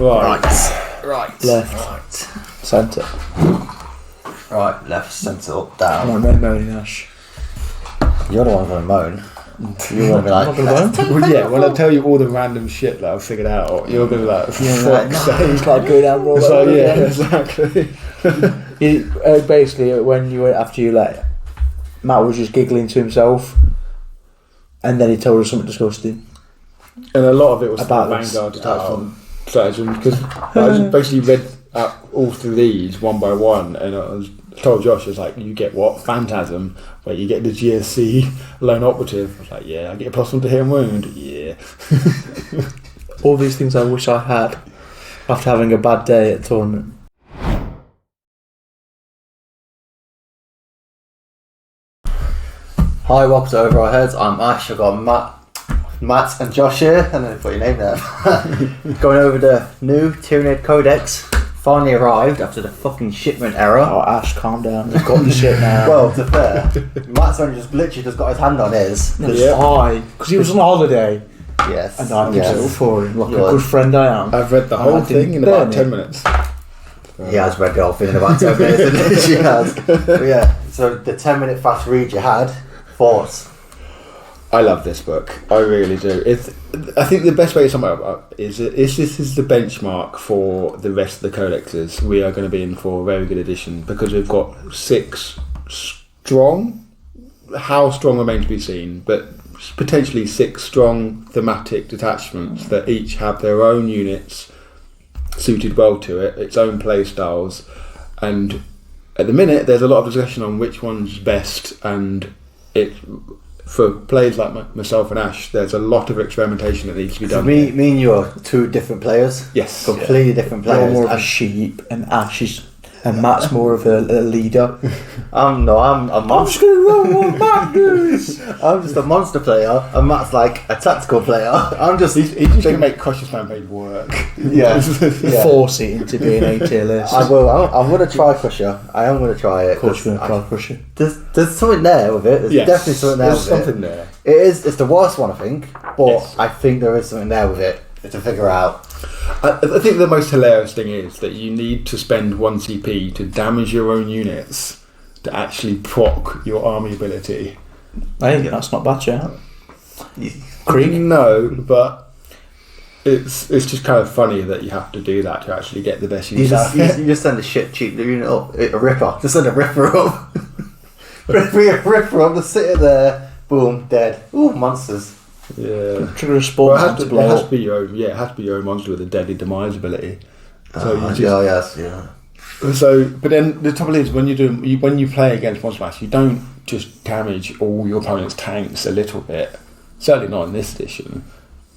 Right. Left. Right. Centre. Right. Left. Centre. Up. Down. I'm not moaning, Ash. You're the one going to moan. You're going to be like, I'm not going to moan. Well, yeah, when I tell you all the random shit that I've figured out, you're going to be like, fuck's sake. It's like go down roll. It's like, yeah, exactly. Basically, when you went after you left, Matt was just giggling to himself, and then he told us something disgusting. And a lot of it was About Vanguard Detachment Stratagem, because I just basically read out all through these one by one, and I told Josh, I was like, you get what? Phantasm, where you get the GSC lone operative. I was like, yeah, I get a +1 to hit and wound. Yeah. All these things I wish I had after having a bad day at tournament. hi, welcome to OverRHeads. I'm Ash. I've got Matt and Josh here, and then put your name there. Going over the new Tyranid Codex. Finally arrived after the fucking shipment error. Oh, Ash, calm down. We've got the shit now. Well, to be fair, Matt's only literally just got his hand on his. Why? Because he was on holiday. Yes. And I picked it up for him, like a Yours. good friend I am. I've read the whole thing in about 10 minutes. He has read the whole thing in about 10 minutes. She has. But yeah, so the 10-minute fast read you had, thoughts? I love this book. I really do. I think the best way to sum it up is this is the benchmark for the rest of the codexes. We are going to be in for a very good edition because we've got 6 strong. How strong remains to be seen, but potentially 6 strong thematic detachments that each have their own units suited well to it, its own play styles, and at the minute there's a lot of discussion on which one's best, and it. For players like myself and Ash, there's a lot of experimentation that needs to be done. Me and you are 2 different players. Yes. Completely different You're players. more of a sheep, and Ash is, and Matt's more of a leader. I'm a monster. just going to run what Matt does. I'm just a monster player, and Matt's like a tactical player. I'm just... He's just going to make Cautious Rampage work. Yeah. Force it into being a tier list. I will. I'm going to try Crusher. I am going to try it. Of course you're going to try Crusher. There's something there with it. There's definitely something there there's with something it. there. It's the worst one, I think, but Yes. I think there is something there with it to figure out. I think the most hilarious thing is that you need to spend 1 CP to damage your own units to actually proc your army ability. I think that's not bad, yeah. Krieg? No, but it's just kind of funny that you have to do that to actually get the best You use out of it. just send a shit cheap unit up, a ripper. Just send a ripper up. ripper up, just sit it there, boom, dead. Ooh, monsters. Yeah. Trigger a spawn Well, to blow it has to up. be your own. Yeah, it has to be your own monster with a deadly demise ability. So Yeah. So, but then the trouble is when you play against Monster Mash, you don't just damage all your opponent's tanks a little bit. Certainly not in this edition.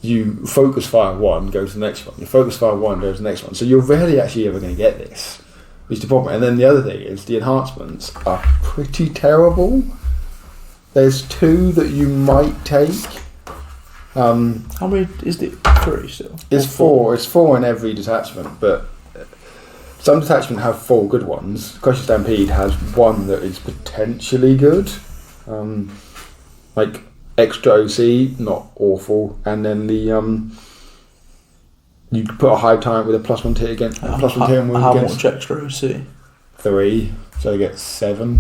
You focus fire one, go to the next one. You focus fire one, go to the next one. So you're rarely actually ever going to get this. Which is the problem. And then the other thing is the enhancements are pretty terrible. There's 2 that you might take. How many is it? 3 still? It's 4. It's 4 in every detachment, but some detachments have 4 good ones. Crush Stampede has 1 that is potentially good. Like extra OC, not awful, and then the you put a high tyrant with a +1 hit against +1 hit and wound How against much extra OC? 3, so you get 7,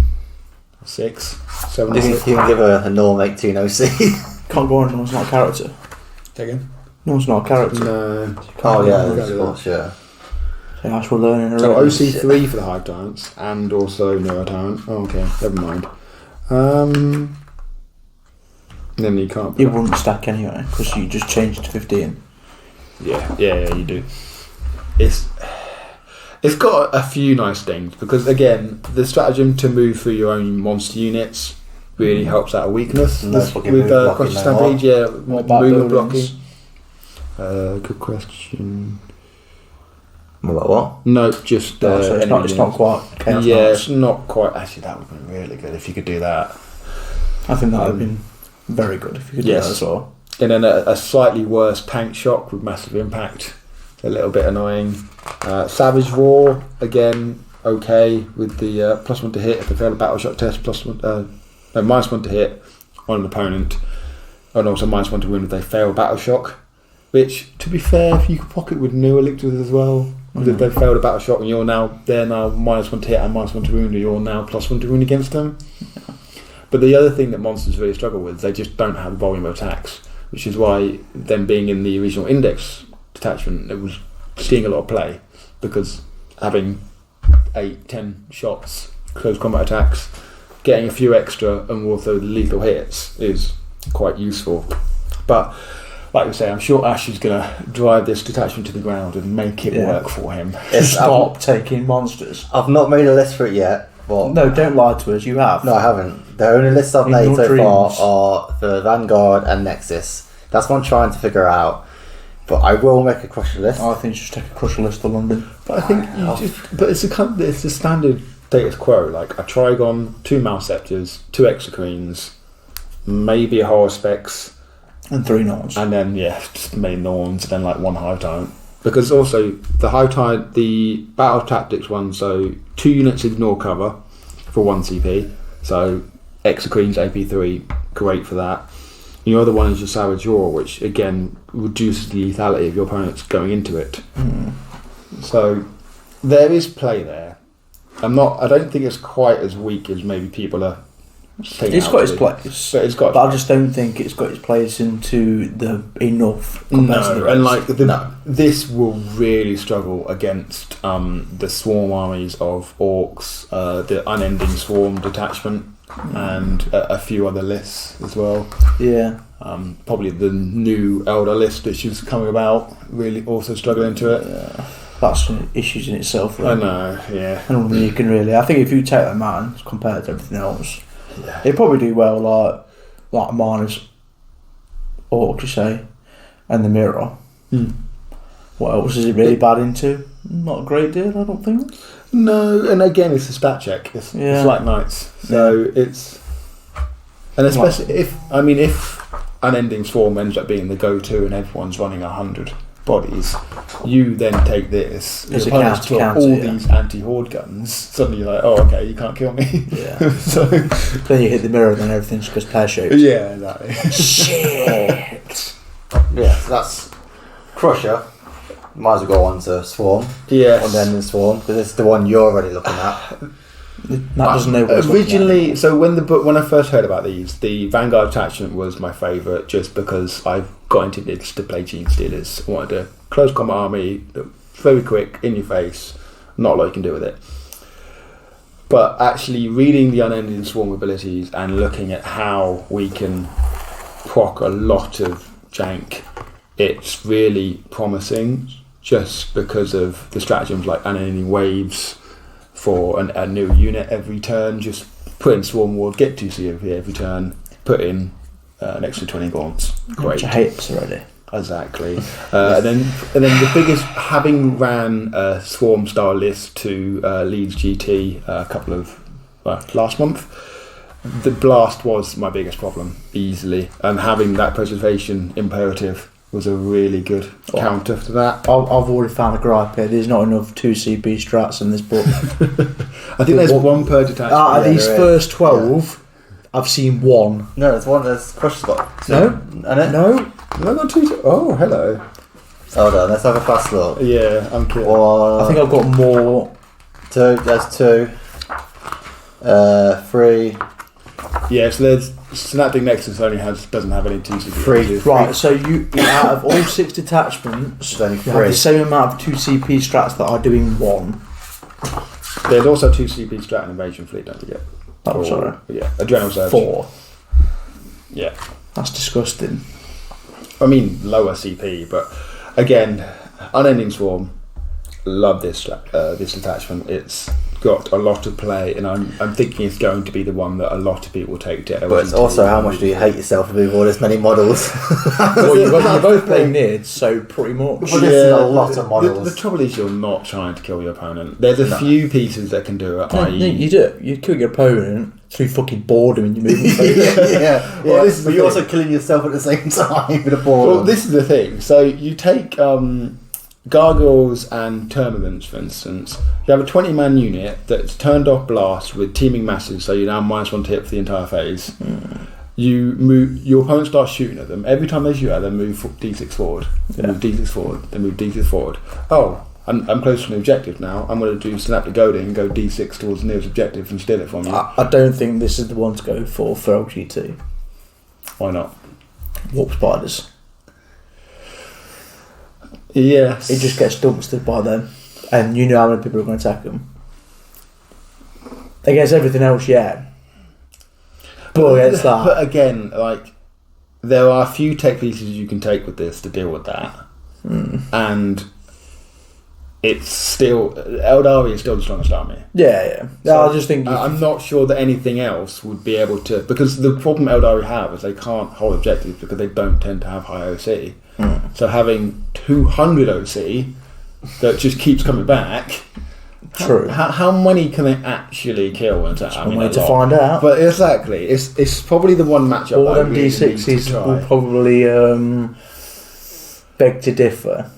6, 7. You can give a Norm 18 OC. Can't go on, no one's not a character. Say again? No one's not a character. No. Oh yeah, Can't of do course, yeah. So Ash will learn in a So row. OC3 for the high tyrants and also Neuro Tyrant. Oh, okay, never mind. Then you can't. It wouldn't stack anyway, because you just changed to 15. Yeah, you do. It's got a few nice things because again, the stratagem to move through your own monster units really helps out a weakness No with fucking move blocking Crush no Stampede. Yeah, What about movement buildings? blocking. Good question. What? What? No, just So it's not quite chaos Yeah, knights. it's not quite. Actually, that would have been really good if you could do that. I think that would have been very good if you could do that as well. And then a slightly worse tank shock with massive impact. A little bit annoying. Savage Roar, again, okay, with the +1 to hit if they fail a battle shock test, -1 to hit on an opponent, and also -1 to win if they fail battle shock, which, to be fair, if you could pocket with newer Lictors as well, because if they've failed a battle shot and they're now -1 to hit and -1 to wound, and you're now +1 to wound against them. But the other thing that monsters really struggle with, they just don't have volume of attacks, which is why them being in the original Index detachment, it was seeing a lot of play, because having 8-10 shots, close combat attacks, getting a few extra and also lethal hits is quite useful. But like we say, I'm sure Ash is going to drive this detachment to the ground and make it work for him. Stop taking monsters. I've not made a list for it yet. But No, don't lie to us. You have. No, I haven't. The only lists I've In made your so far dreams. are the Vanguard and Nexus. That's what I'm trying to figure out. But I will make a crusher list. I think you should take a crusher list for London. But I think it's a standard status quo, like a Trigon, 2 Malceptors, 2 Exocrines, maybe a Horospex, And 3 Norns. and then just main Norns, and then like 1 Hive Tyrant. Because also the battle tactics one, so 2 units ignore cover for 1 CP, so Exocrines AP3, great for that. The other one is your Savage Roar, which again reduces the lethality of your opponents going into it. So there is play there. I don't think it's quite as weak as maybe people are saying. It's got its place, but it's got. but I just don't think it's got its place into the enough. compared to the No, and rest. like this will really struggle against the swarm armies of orcs, the Unending Swarm Detachment, and a few other lists as well. Yeah. Probably the new Elder list which is coming about, really also struggling into it. That's issues in itself, though. I know, yeah. I don't think you can really. I think if you take that man compared to everything else, Yeah. it'd probably do well, like Marner's Orc, you say, and the Mirror. What else is it really bad into? Not a great deal, I don't think. No, and again, it's a stat check. It's like Knights, so it's, and especially if Unending Swarm ends up being the go-to and everyone's running 100 bodies, you then take this. As a Your opponent's got counter, all yeah. these anti-horde guns. Suddenly, you're like, oh, okay, you can't kill me. Yeah. So Then you hit the Mirror, then everything's just pear-shaped. yeah, exactly. Shit! Yeah, so that's Crusher. Might as well go on to Swarm. Yes. And then the Swarm, because it's the one you're already looking at. Matt doesn't know what Originally, so when I first heard about these, the Vanguard Detachment was my favourite, just because I've got into this to play Genestealers. I wanted a close combat army, very quick, in your face, not a lot you can do with it. But actually reading the Unending Swarm abilities and looking at how we can proc a lot of jank, it's really promising, just because of the stratagems like Unending Waves for a new unit every turn. Just put in Swarm Ward, get 2 COP every turn, put in an extra 20 gaunts. Great. I hate this already. Exactly. And then the biggest, having ran a Swarm style list to Leeds GT a couple of last month, the Blast was my biggest problem easily, and having that preservation imperative was a really good counter to that. I've already found a gripe here. There's not enough 2 CP strats in this book. I think there's one per detachment. These first 12, I've seen one. No, there's one. There's Crusher's got. No? No. No, not 2. Oh, hello. Hold on, let's have a fast look. Yeah, I'm kidding. I think I've got more. 2. There's 2. 3. Yeah, so there's Synaptic Nexus doesn't have any 2 CP. 3. Right, so you out of all 6 detachments, There's only you have 3. the same amount of 2 CP strats that are doing 1. There's also 2 CP Strat and Invasion Fleet, don't forget. Oh, sorry. Yeah, Adrenal Surge. 4. Yeah. That's disgusting. I mean, lower CP, but again, Unending Swarm, love this detachment. It's got a lot of play, and I'm thinking it's going to be the one that a lot of people will take to. But it's also how much do you hate yourself with all this many models? Well, you're both playing Nids, so pretty much. But this is a lot of models. The trouble is, you're not trying to kill your opponent. There's a few pieces that can do it. No, you do. You kill your opponent through fucking boredom and you're moving yeah. Well, this is but the you're thing. also killing yourself at the same time with a ball. Well, this is the thing. So you take Gargoyles and Termagants, for instance. You have a 20-man unit that's turned off Blast with Teeming Masses, so you're now -1 to hit for the entire phase. You move. Your opponent starts shooting at them. Every time they shoot at them, move d6 forward. Then move d6 forward. Then move d6 forward. Oh, I'm close to an objective now. I'm going to do Synaptic Goading and go d6 towards the nearest objective and steal it from you. I don't think this is the one to go for LGT. Why not? Warp spiders. Yes. It just gets dumpstered by them, and you know how many people are going to attack them. Against everything else, yeah. But against that. But again, like, there are a few tech pieces you can take with this to deal with that. And it's still... Eldari is still the strongest army. Yeah. So I just think... I'm not sure that anything else would be able to... Because the problem Eldari have is they can't hold objectives because they don't tend to have high OC. So having 200 OC that just keeps coming back... True. How many can they actually kill? One way to find out. But exactly, it's probably the one matchup. All them D6s will probably beg to differ.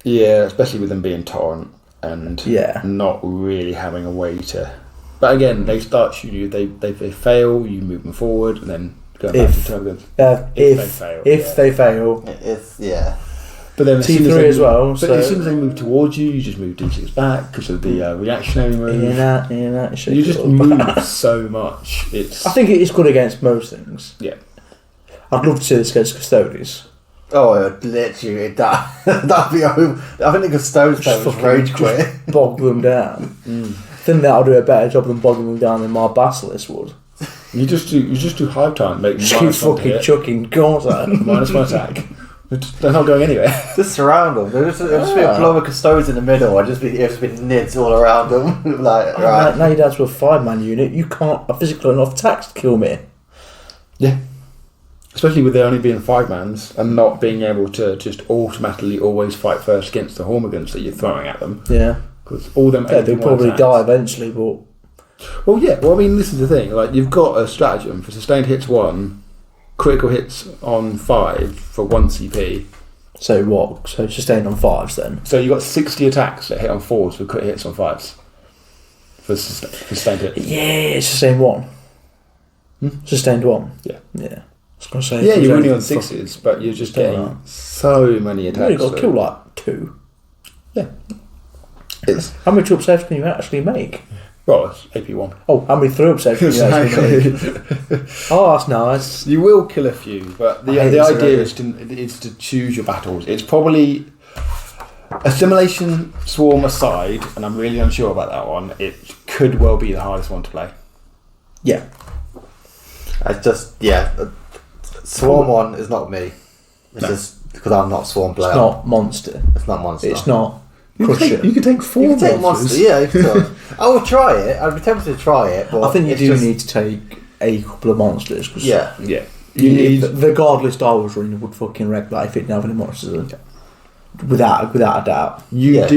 Yeah, especially with them being torrent and not really having a way to. But again, they start shooting you. They fail. You move them forward, and then go back to turbulence. If they fail, It's But then T3 as well. But as soon as they move towards you, you just move D6 back because of the reactionary move. You just move so much. I think it is good against most things. Yeah. I'd love to see this against Custodians. Oh, literally, that'd be over. I think the Custodes player was rage quit. Bog them down. I think that'll do a better job than bogging them down than my Basilisk would. You just do hive time, make just keep fucking chucking guns at them. -1 attack. They're not going anywhere. Just surround them. There'll just be a flow of Custodes in the middle. It'll just be nids all around them. Right. Now you're down to a 5-man unit. You can't a physical enough attack to kill me. Yeah. Especially with there only being 5-mans and not being able to just automatically always fight first against the Hormigans that you're throwing at them. Yeah. Because all them... Yeah, they'll probably die eventually, but... Well, yeah. Well, I mean, this is the thing. Like, you've got a stratagem for sustained hits 1, critical hits on 5 for 1 CP. So what? So sustained on 5s then? So you've got 60 attacks that hit on 4s with crit hits on 5s. For sustained hits. Yeah, sustained 1. Sustained 1? Yeah. Yeah. I was going to say... Yeah, you're winning on 6s, but you're just getting so many attacks. You've got to kill like 2. Yeah. How many true saves can you actually make? Well, it's AP1. Oh, how many through saves can you actually make? Oh, that's nice. You will kill a few, but the idea is to choose your battles. It's probably... Assimilation Swarm aside, and I'm really unsure about that one, it could well be the hardest one to play. Yeah. Swarm 1 is not me. It's just because I'm not Swarm player. It's not Monster. It's not Monster. It's not You could take 4 You can take monsters. Monster, yeah. You can. I will try it. I'd be tempted to try it. But I think you do need to take a couple of monsters. Cause Yeah. You need the Godless Star Wars run would fucking wreck that if it didn't have any monsters in it. Without a doubt. You need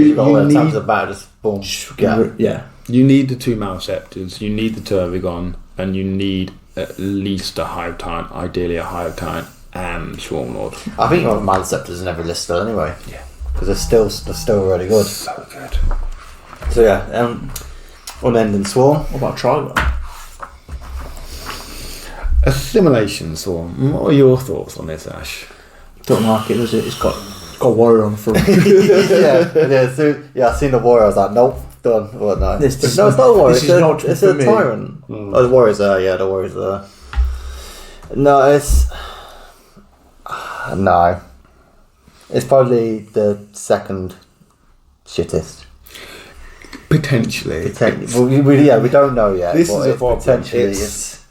the 2 Maleceptors, you need the Turbigon, and you need at least a Hive Tyrant, ideally a Hive Tyrant and Swarm Lord. I think you want Maleceptors in every list still anyway. Yeah. Because they're still really good. So good. So yeah, Unending Swarm. What about Trigon? Assimilation Swarm. What are your thoughts on this, Ash? Don't like it, does it? It's got Warrior on the front. Yeah, I seen the Warrior, I was like, nope, done. Well, no. This it's not a Warrior, it's a me. Tyrant. Oh, the Warrior's there, the Warrior's there. No, it's... No. It's probably the second shittest. Potentially. We don't know yet. This is a problem. Potentially,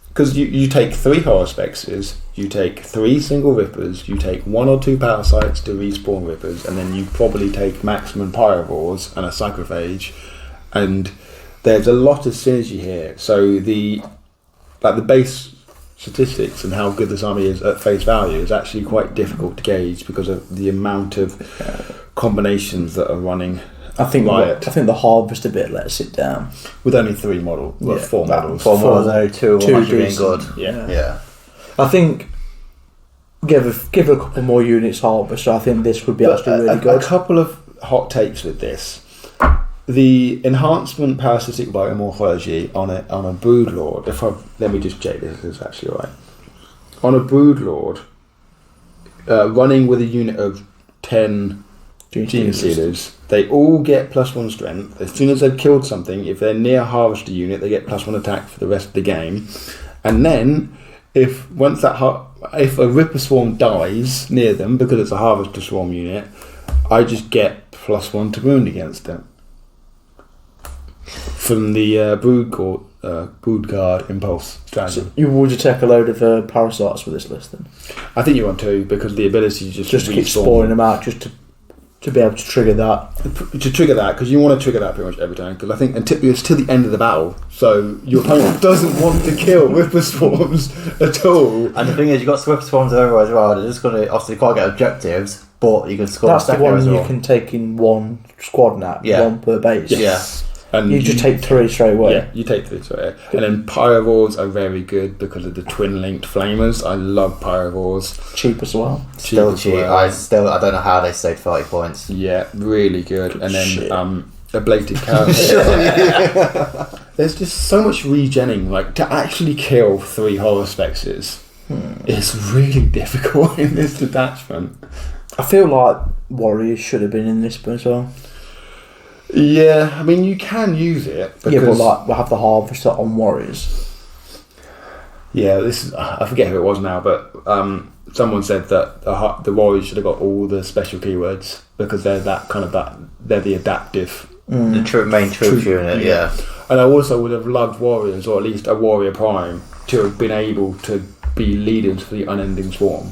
because you take 3 Horospexes, you take 3 single Rippers, you take 1 or 2 Parasites to respawn Rippers, and then you probably take maximum Pyrovores and a Psychophage, and there's a lot of synergy here. So the base statistics and how good this army is at face value is actually quite difficult to gauge because of the amount of combinations that are running. I think the Harvester bit lets it down. With only 3 models, 4 models. 4 models, only 2 are being good. Yeah. I think give a couple more units Harvester. I think this would be actually really good. A couple of hot takes with this. The enhancement parasitic biomorphology on a brood lord. Let me just check this is actually right. on a Broodlord, running with a unit of 10 Genestealers, they all get +1 strength. As soon as they've killed something, if they're near a harvester unit, they get +1 attack for the rest of the game. And then, if a Ripper Swarm dies near them because it's a harvester swarm unit, I just get +1 to wound against it from the Brood Guard Impulse strategy. So would you take a load of parasites with this list then? I think you want to, because the ability just to keep spoiling them out, just to be able to trigger that. To trigger that, because you want to trigger that pretty much every time. Because I think it's till the end of the battle, so your opponent doesn't want to kill Ripper Swarms at all. And the thing is, you've got Swift Swarms everywhere as well. They're just going to obviously quite get objectives, but you can score. That's the one as well. you can take in one squad now, one per base. Yes. Yeah. And you just take 3 straight away. Yeah, you take 3 straight away. And then Pyrovores are very good because of the twin-linked flamers. I love Pyrovores. Cheap as well. Still cheap. I don't know how they stayed 30 points. Yeah, really good. And then ablated character. There's just so much regenning. Like, to actually kill 3 horror spexes is really difficult in this detachment. I feel like Warriors should have been in this as well. Yeah, I mean, you can use it. Yeah, but like, we'll have the Harvester on Warriors. Yeah, I forget who it was now, but someone said that the Warriors should have got all the special keywords because they're they're the adaptive. The main troops unit, yeah. And I also would have loved Warriors, or at least a Warrior Prime, to have been able to be leaders for the Unending Swarm.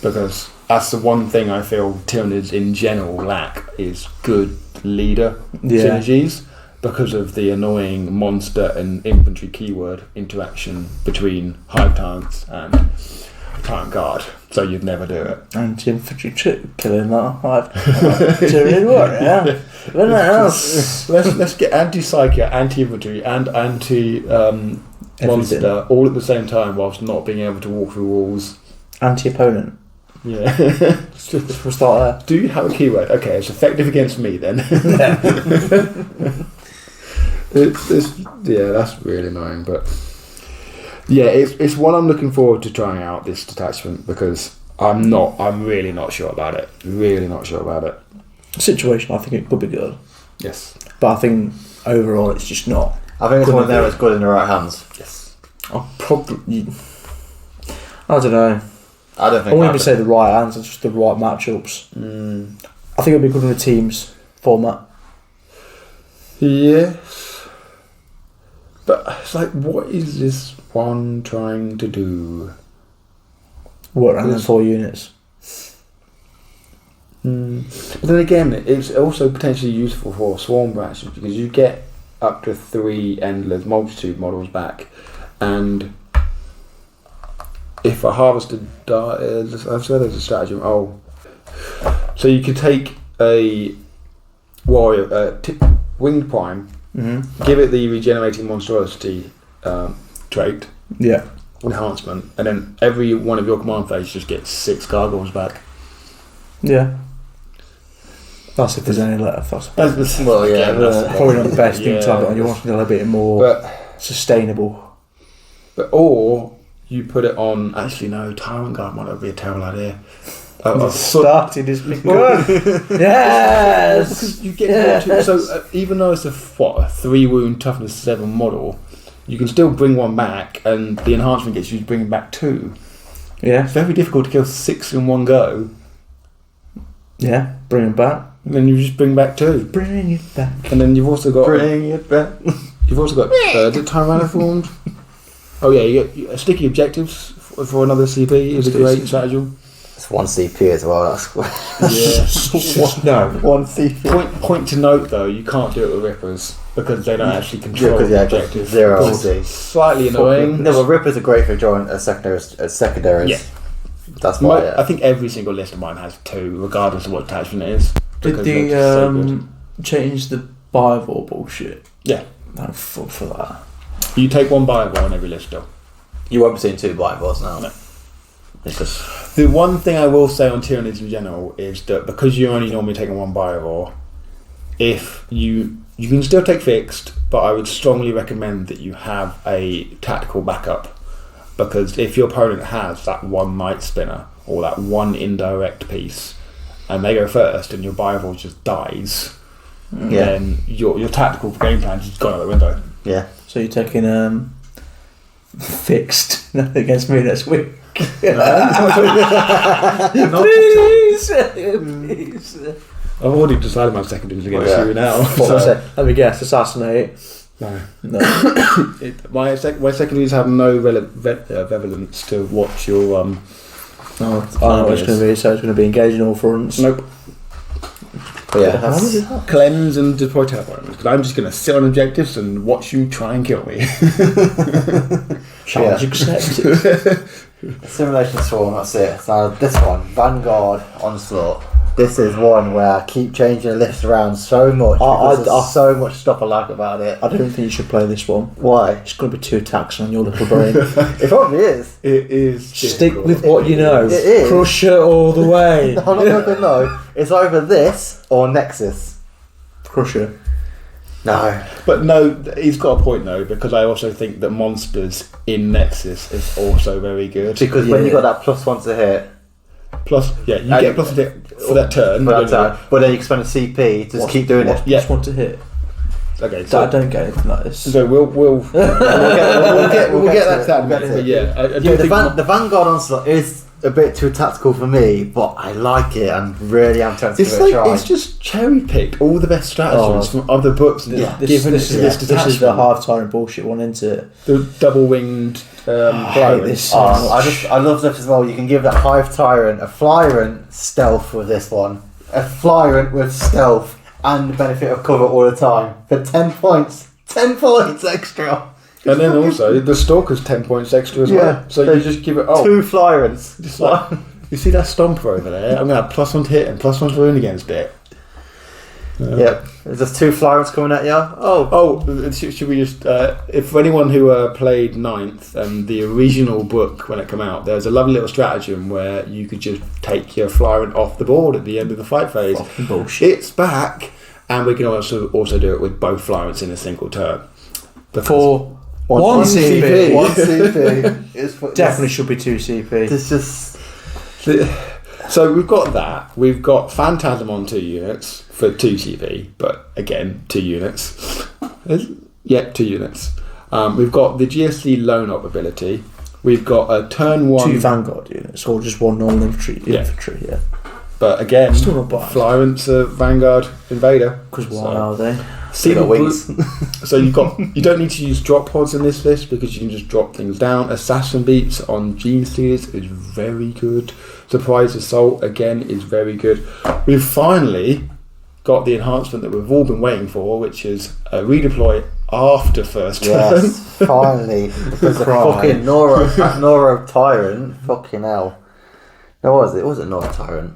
Because that's the one thing I feel Tyranids in general lack, is good leader synergies, because of the annoying monster and infantry keyword interaction between Hive Tyrants and Tyrant Guard. So you'd never do it. Anti-infantry 2, killing that Hive Tyranid Warrior. What else? Let's get anti-psyker, anti-infantry and anti-monster all at the same time whilst not being able to walk through walls. Anti-opponent. Yeah. We'll start there. Do you have a keyword? Okay, it's effective against me then. That's really annoying, but yeah, it's one I'm looking forward to trying out, this detachment, because I'm really not sure about it. Really not sure about it. Situation, I think it could be good. Yes. But I think overall it's just not. I think it's one there that's good in the right hands. Yes. I don't know. I don't think I wouldn't even say the right hands, it's just the right matchups. I think it'll be good in the teams format. Yes. But it's like, what is this one trying to do? Work around the 4 units. But then again, it's also potentially useful for swarm branches, because you get up to 3 endless multitude models back, and if a harvester dies, I've said there's a stratagem. So you could take a warrior, winged prime, give it the regenerating monstrosity trait, enhancement, and then every one of your command phases just gets 6 gargoyles back. Yeah. That's if there's any left. That's probably not the best thing to have it on. You want something a little bit more sustainable. Or you put it on. Actually, no. Tyrant Guard might not be a terrible idea. Started is good. Yes. Because you get so even though it's a 3 wound toughness 7 model, you can still bring 1 back, and the enhancement gets you to bring back 2. Yeah. It's very difficult to kill 6 in one go. Yeah. Bring them back. And then you just bring back 2. Bring it back. And then you've also got bring it back. You've also got the Tyraniformed. Oh yeah, you get sticky objectives for another CP is a great stratagem. It's 1 CP as well. That's No, 1 CP. Point to note though, you can't do it with Rippers because they don't actually control the objectives. 0 CP. Slightly annoying. No, but Rippers are great for drawing secondaries. Yeah. That's why. I think every single list of mine has 2, regardless of what attachment it is. Did they change the Biovore bullshit? Yeah. No, fuck for that. You take 1 Biovore on every list still. You won't be seeing 2 Biovores now. No. It's just... The one thing I will say on Tyranids in general is that because you're only normally taking 1 Biovore, if you can still take fixed, but I would strongly recommend that you have a tactical backup because if your opponent has that one Night Spinner or that one indirect piece, and they go first, and your Biovore just dies, then your tactical game plan just gone out the window. Yeah. So you're taking fixed against me next week. Please. I've already decided my secondaries against you now. Let me guess, assassinate. No. No. My secondaries have no relevance to what your I know what it's going to be, so it's going to be engaged in all fronts. Nope. Yeah. Cleanse and deploy terraformers, because I'm just going to sit on objectives and watch you try and kill me. Challenge accepted. Assimilation Swarm, that's it. Now this one, Vanguard, Onslaught. This is one where I keep changing the list around so much because there's so much stuff I like about it. I don't think you should play this one. Why? It's going to be too taxing on your little brain. It probably is. It is. Stick with what you know. It is. Crusher all the way. No, I'm not going to know. It's either this or Nexus. Crusher. No. But no, he's got a point though, because I also think that monsters in Nexus is also very good. Because when you got that +1 to hit, Plus, you get a plus to hit for that turn. but then you can spend a CP to just keep doing it. Just want to hit. Okay, So I don't get anything like this. So we'll get that. But yeah, I do think the Vanguard Onslaught is a bit too tactical for me, but I like it and really am tempted to give it a try. It's just cherry picked all the best stratagems from other books and Yeah. given This is the half tyrant bullshit one, isn't it? the double winged this. I love this as well. You can give that Hive Tyrant a Flyrant stealth with this one, a Flyrant with stealth and the benefit of cover all the time for 10 points. 10 points extra. and then also the Stalker's 10 points extra as well. So you just give it 2 Flyrants. Just like, you see that Stomper over there? I'm going to have +1 to hit and +1 to wound against it. Yep. There's just 2 Flyrants coming at you. Should we just... if for anyone who played 9th and the original book when it came out, there's a lovely little stratagem where you could just take your Flyrant off the board at the end of the fight phase. Fucking bullshit. It's back, and we can also do it with both Flyrants in a single turn. For one CP. 1 CP. Definitely should be 2 CP. It's just... So we've got that. We've got Phantasm on 2 units for 2 CP, but again, 2 units. 2 units. We've got the GSC Lone Op ability. We've got a turn 1... 2 Vanguard units, or just 1 normal infantry, yeah. But again, Still not bad. Flyrant's a Vanguard Invader. Because why are they? Seal wings. So you don't need to use drop pods in this list because you can just drop things down. Assassin Beats on Genestealers is very good. Surprise Assault again is very good. We've finally got the enhancement that we've all been waiting for, which is a redeploy after first turn. Yes, finally. Because the fucking Noro Tyrant, fucking hell. No, what was it? Was it Noro Tyrant?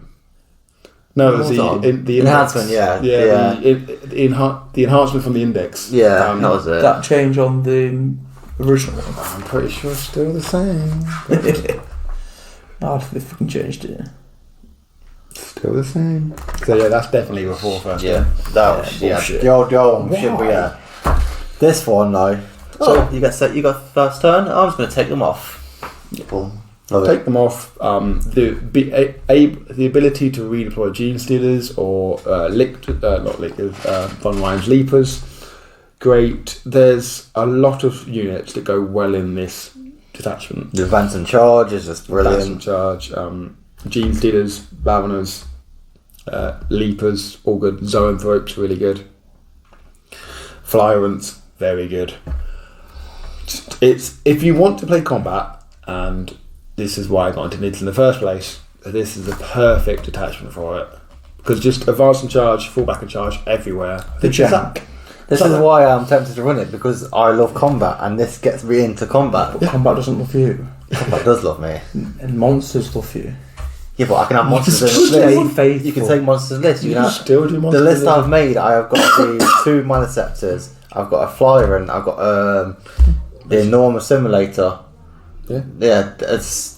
No, it was the enhancement, index. The enhancement from the index. Yeah, that was it. That change on the original one. I'm pretty sure it's still the same. I think they fucking changed it. Still the same. So yeah, that's definitely before first. Yeah, that was bullshit. The old one should be This one though. So you got first turn. I'm just gonna take them off. Boom. Take them off. The ability to redeploy Genestealers or not Lictors, Von Ryan's Leapers. Great. There's a lot of units that go well in this detachment. The Advance and Charge is just brilliant. Advance and Charge. Genestealers, Raveners, Leapers, all good. Zoanthropes, really good. Flyrants, very good. It's if you want to play combat, and this is why I got into Nids in the first place, this is the perfect detachment for it. Because just advance and charge, fall back and charge everywhere. The Jack. This is why I'm tempted to run it, because I love combat and this gets me into combat. But combat doesn't love you. Combat does love me. And monsters love you. Yeah, but I can have monsters in this list. You can take monsters in this. You can have, still do monsters. The list I've made, I have got the 2 Manaceptors, I've got a Flyrant, I've got the Norm Assimilator. Yeah,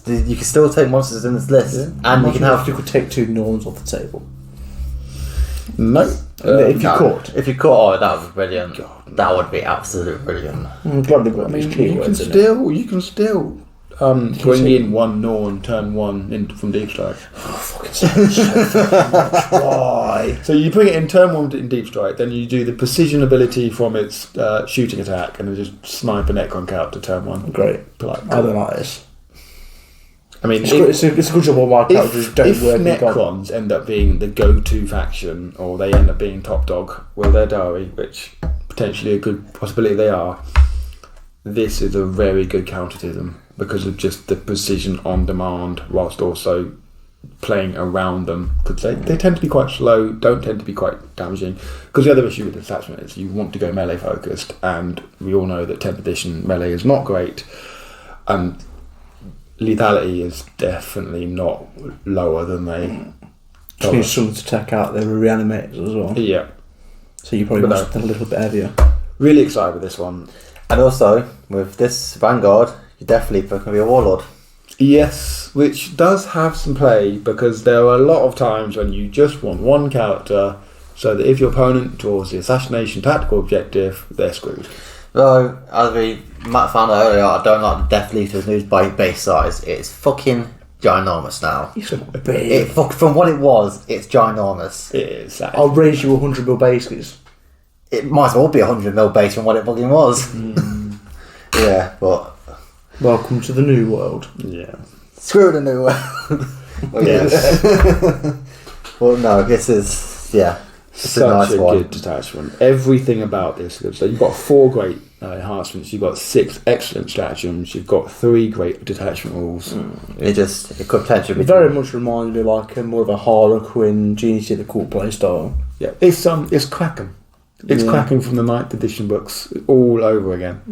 you can still take monsters in this list, and you can have. You could take 2 Norms off the table. No, if you could. If you could, oh, that would be brilliant. God, that would be absolutely brilliant. I'm glad they've got these keywords in it. You can still bring in one Norn, turn 1 in from Deep Strike. Why? So you bring it in turn 1 in Deep Strike, then you do the precision ability from its shooting attack, and then just snipe a Necron out to turn 1. Great. Like, I don't like this. I mean, it's a good job all my characters don't if work. Necrons end up being the go-to faction, or they end up being top dog, well, they're Dari, which potentially a good possibility they are. This is a very good counter to them because of just the precision on demand, whilst also playing around them, because they tend to be quite slow, don't tend to be quite damaging. Because the other issue with Detachment is you want to go melee focused, and we all know that 10th edition melee is not great, and lethality is definitely not lower than they. Just need someone to take out their reanimators as well. Yeah. So you probably must have a little bit heavier. Really excited with this one. And also, with this Vanguard, your Deathleaper can be a Warlord. Yes, which does have some play, because there are a lot of times when you just want one character, so that if your opponent draws the assassination tactical objective, they're screwed. Though, as Matt found out earlier, I don't like the Deathleaper's news by base size. It's fucking ginormous now. It's big. From what it was, it's ginormous. It is. I'll raise you 100 mil bases. It might as well be 100 mil base from what it fucking was. Yeah, but welcome to the new world. Yeah. Screw the new world. Yes. Well, no, this is it's Such a nice a one. good detachment. Everything about this is good. So you've got 4 great enhancements. You've got 6 excellent stratagems. You've got 3 great detachment rules. It could potentially be very much reminds me like more of a Harlequin Genie the cool play style. Yeah, it's Kraken. It's Kraken from the 9th edition books all over again.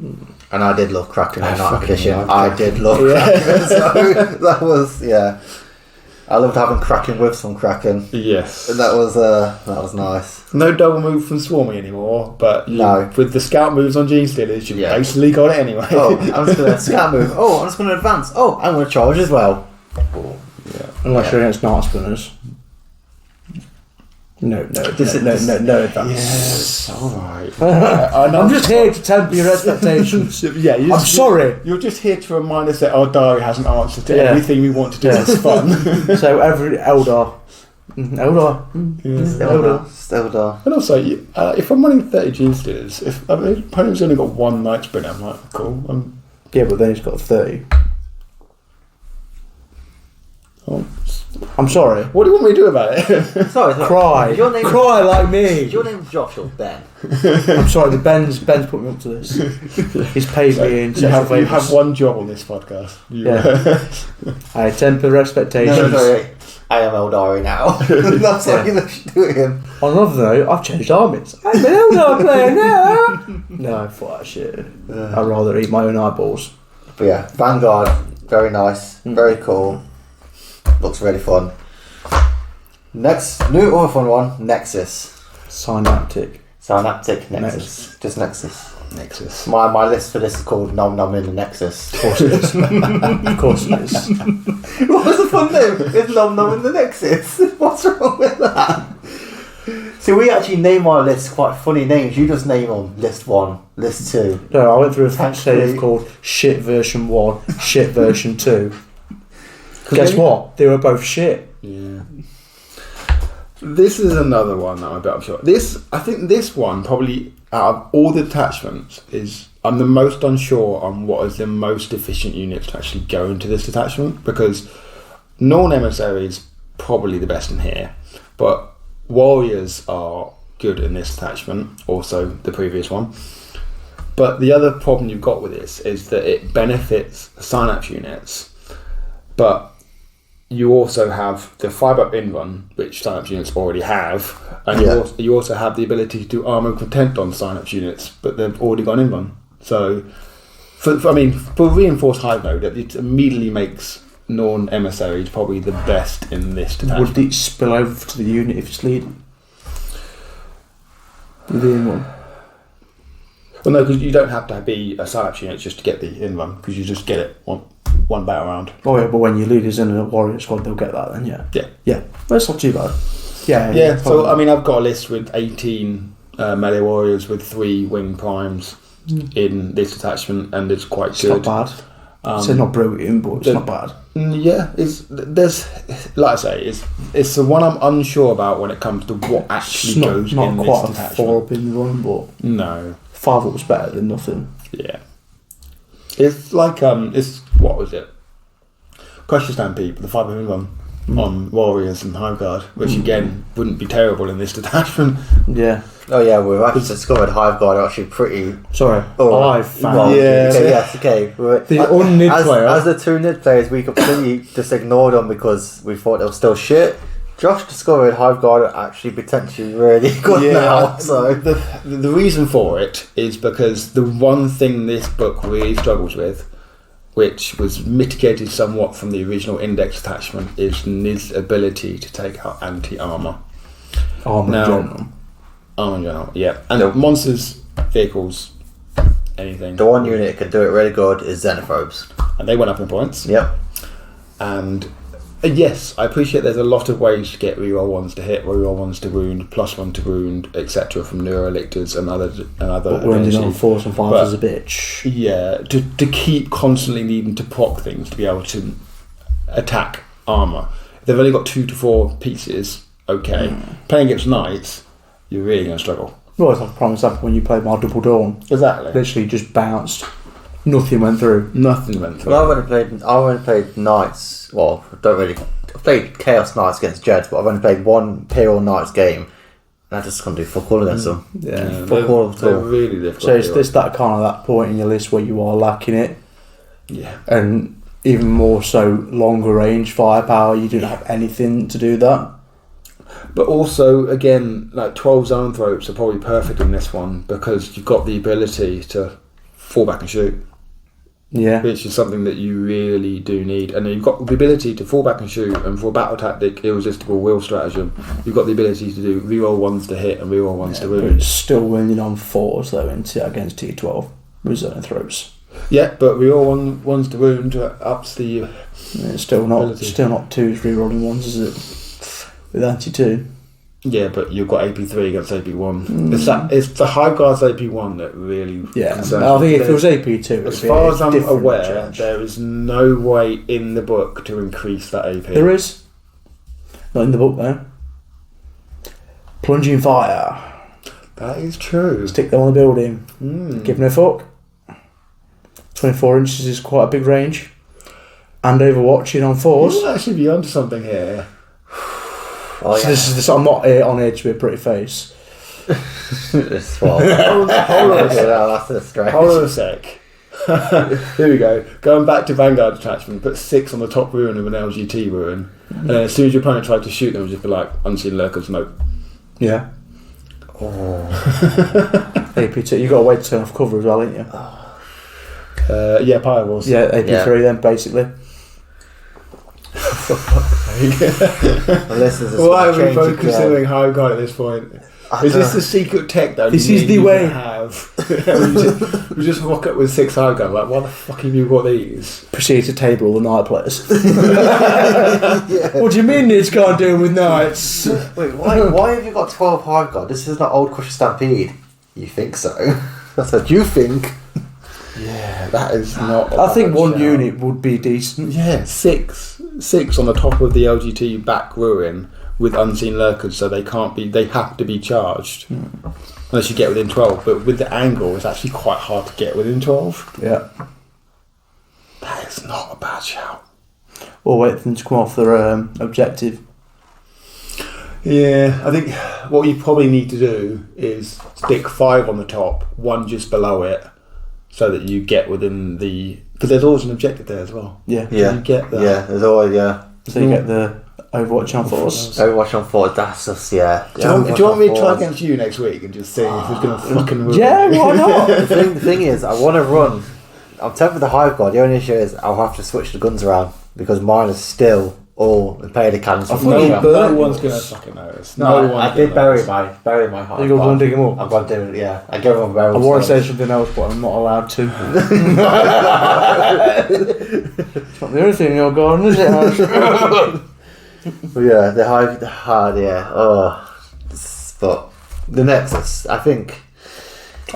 And I did love Kraken in I 9th fucking edition. love I Kraken. did love Kraken. So that was I loved having Kraken with some Kraken. Yes. And that was nice. No double move from Swarming anymore, but No. with the scout moves on Genestealers, you basically got it anyway. Oh, I'm just going to scout move. Oh, I'm just going to advance. Oh, I'm going to charge as well. Unless you're against Night Spinners. No advance. Yes, alright. I'm just here to temper your expectations. I'm sorry. You're just here to remind us that our diary has an answer to everything we want to do. It's fun. So every Eldar. Eldar. And also, if I'm running 30 Genestealers, if the opponent's only got 1 Night Spinner, I'm like, cool. Yeah, but then he's got 30. I'm sorry. What do you want me to do about it? Sorry. Cry. Cry like me. Is your name Josh or Ben? I'm sorry, Ben's put me up to this. He's paid me in you have one job on this podcast. I temper expectations. No, sorry. I am Eldari now. That's what you should do him. On another note, I've changed armies. I'm an Eldar player now. No, fuck that shit. I'd rather eat my own eyeballs. But yeah, Vanguard, very nice, very cool. Looks really fun. Next, new other fun one, Nexus. Synaptic Nexus. Just Nexus. Nexus. My list for this is called Nom Nom in the Nexus. Of course it is. Of course it is. What was the fun name? It's Nom Nom in the Nexus. What's wrong with that? See, we actually name our lists quite funny names. You just name them list 1, list 2. No, I went through a save called Shit Version 1, Shit Version 2. Guess what? They were both shit. Yeah. This is another one that I'm a bit unsure. I think this one probably out of all the detachments I'm the most unsure on what is the most efficient unit to actually go into this detachment, because Norm Emissary is probably the best in here, but Warriors are good in this detachment, also the previous one. But the other problem you've got with this is that it benefits Synapse units, but you also have the 5-up in-run, which Synapse units already have, and you also have the ability to do armor content on Synapse units, but they've already got an in-run. So, for reinforced hive mode, it immediately makes Norm Emissary probably the best in this detachment. Would it spill over to the unit if it's leading? The in-run? Well, no, because you don't have to be a Synapse unit just to get the in-run, because you just get it one battle round. Oh yeah, but when your leader's in a warrior squad, they'll get that then, yeah. Well, it's not too bad. Yeah. So, I've got a list with 18 melee warriors with 3 wing primes in this detachment, and it's quite good. Not bad. So not brilliant, but it's not bad. Yeah, there's like I say, it's the one I'm unsure about when it comes to what actually goes not in quite this a detachment. 4 up in the run, but No, 5 up was better than nothing. yeah, it's like it's what was it? Crush the Stampede, the 5 in one on Warriors and Hive Guard, which again wouldn't be terrible in this detachment. Yeah. Oh yeah, we've actually discovered Hive Guard are actually pretty. Sorry, Alright. I found Well, Yeah. Okay, yes. Okay. the un-nid player. As the 2 nid players, we completely just ignored them because we thought they were still shit. Josh discovered Hive Guard are actually potentially really good now. So the reason for it is because the one thing this book really struggles with, which was mitigated somewhat from the original Index attachment, is Nid's ability to take out anti-armour. Armour Now- in general. Armour in general, yeah. And The- monsters, vehicles, anything. the one unit that can do it really good is Xenophobes. And they went up in points. Yep. And yes, I appreciate there's a lot of ways to get reroll 1s to hit, reroll 1s to wound, +1 to wound, etc. from Neurolictors and other But we're ending on abilities. 4s and 5s But- as a bitch. Yeah, to keep constantly needing to proc things to be able to attack armour. If they've only got 2 to 4 pieces, okay. Playing against knights, you're really going to struggle. Well, it's like a prime example when you played my Double Dawn. Exactly. Literally just bounced. Nothing went through. Nothing went through. Well, I've only played Knights. Well, I don't really. I've played Chaos Knights against Jeds, but I've only played one Imperial Knights game, and I just can't do fuck all against them. Yeah. Fuck all at they're all. really difficult. So it's that kind of that point in your list where you are lacking it, yeah. and even more so longer range firepower. You don't have anything to do that. But also, again, like 12 zone throats are probably perfect in this one because you've got the ability to fall back and shoot, Yeah. which is something that you really do need. And then you've got the ability to fall back and shoot, and for battle tactic, irresistible will stratagem, you've got the ability to do reroll 1s to hit and reroll 1s to But wound. it's still winning on 4s though against T12 with zone throws. Yeah, but reroll 1s to wound ups the. It's still not Ability. 2s rerolling 1s, is it? With anti-2. Yeah, but you've got AP3 against AP1. It's the Hive Guard's AP1 that really Yeah. concerns I think me. if it was AP2, As it'd be far a as I'm different aware, challenge. there is no way in the book to increase that AP. There is. Not in the book though. Plunging fire. That is true. Stick them on the building. Give no fuck. 24 inches is quite a big range. And overwatching on 4s. You might actually be onto something here. Oh, So this is I'm not on edge with a pretty face. It's well. Hold on a sec. That's a stretch. Hold on a sec. Here we go. Going back to Vanguard Detachment, put 6 on the top ruin of an LGT ruin, and then as soon as your opponent tried to shoot them, just be like, unseen lurkers, nope. Yeah. Oh. AP2. You got to wait to turn off cover as well, ain't you? Yeah, Pyrovores. Yeah, AP3 then basically. Unless there's a Why are we change both of considering Hive Guard at this point? Is this the secret tech that This only is me the and you way. have? we just rock up with 6 Hive Guard. Like, why the fuck have you got these? Proceed to table all the night players. What do you mean Nids can't do it with knights? Wait, why have you got 12 Hive Guard? This is not Old Crush Stampede. You think so? That's what you think. Yeah, that is not. a I think bad one shout. unit would be decent. Yeah, 6 on the top of the LGT back ruin with unseen lurkers, so they can't be. They have to be charged unless you get within 12. But with the angle, it's actually quite hard to get within 12. Yeah. That is not a bad shout. Or wait for them to come off their objective. Yeah, I think what you probably need to do is stick 5 on the top, 1 just below it, so that you get within the. Because there's always an objective there as well. Yeah. Yeah. You get that. Yeah, there's always, yeah. So you get the Overwatch on force. Overwatch on 4, that's just, yeah. Do you want me to try against you next week and just see if it's going to fucking ruin Yeah, you? why not? The thing is, I want to run. I'm tempted with the Hive Guard. The only issue is I'll have to switch the guns around because mine is still all Imperial cannons. I from thought you Russia. burnt No one's yours. going to fucking notice. No, one's I did gonna bury notice. my Hive You got to go and Guard. dig them up. I've got to do it, yeah. I gave them a barrel. I want to so- say something else, but I'm not allowed to. It's not the only thing in your garden, is it? But yeah, the Hive, yeah. Oh, but the Nexus, I think.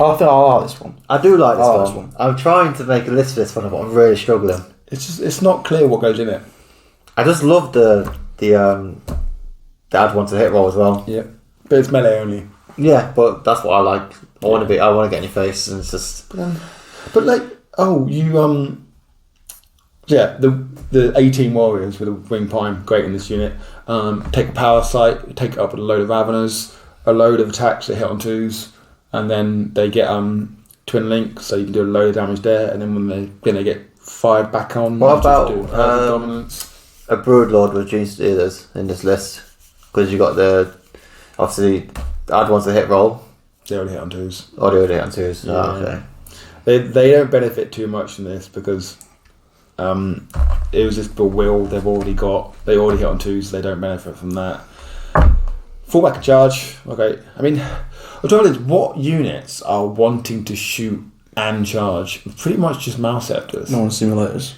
I think I like this one. I do like this, I one. like this one. I'm trying to make a list for this one, but I'm really struggling. It's not clear what goes in it. I just love the add one to hit roll as well. Yeah, but it's melee only. Yeah, but that's what I like. I want to get in your face, and it's just. But like, the 18 warriors with a wing prime, great in this unit. Take a power site, take it up with a load of Raveners, a load of attacks that hit on 2s, and then they get twin links, so you can do a load of damage there. And then when they get fired back on, what about dominance? A Broodlord with Genestealers in this list? Because you got obviously add ones to hit roll. They already hit on 2s. Oh, they already hit on 2s. Yeah. Oh, okay. They don't benefit too much from this because it was just the will they already hit on 2s, so they don't benefit from that. Fallback and charge, okay. I mean, the trouble is, what units are wanting to shoot and charge? Pretty much just Malceptors. Non-simulators.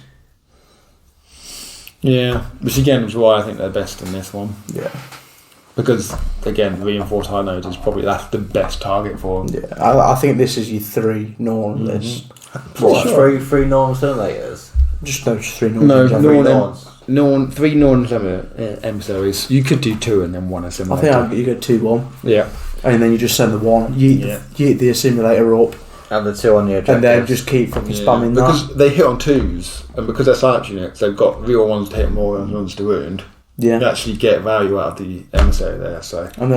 Yeah, which again is why I think they're best in this one. Yeah. Because, again, reinforced high nodes is that's the best target for them. Yeah, I think this is your 3 norm list. What, three Norm Simulators? Just 3 norm. Three Norm Emissaries. You could do 2 and then 1 Assimilator. I think you go 2-1. Yeah. And then you just send the 1. You hit the Assimilator up. And the 2 on the objective. And then just keep fucking spamming because that. They hit on 2s, and because they're Synaptic units, they've got real ones to hit more and ones to wound. Yeah. You actually get value out of the emissary there, so. And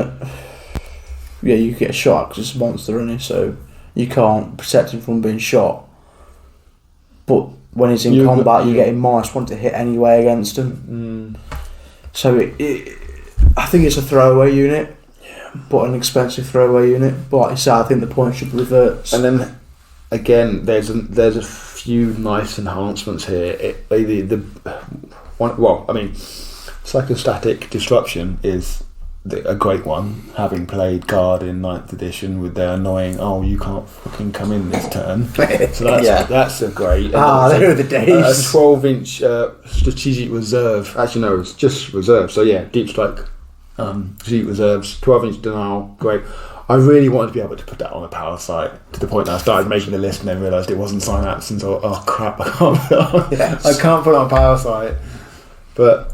you get shot because it's a monster, isn't it? So you can't protect him from being shot. But when he's in combat, you're getting -1 to hit anyway against him. So I think it's a throwaway unit. But an expensive throwaway unit. But like you say, I think the point should revert. And then again, there's a few nice enhancements here. Psychostatic Disruption is a great one. Having played Guard in 9th edition with their annoying, you can't fucking come in this turn. So that's a great. There are the days. A 12-inch strategic reserve. Actually, no, it's just reserve. So yeah, deep strike. Strategic reserves, 12-inch denial, great. I really wanted to be able to put that on a power site to the point that I started making the list and then realised it wasn't Synapse and so oh crap, I can't put it on a power site.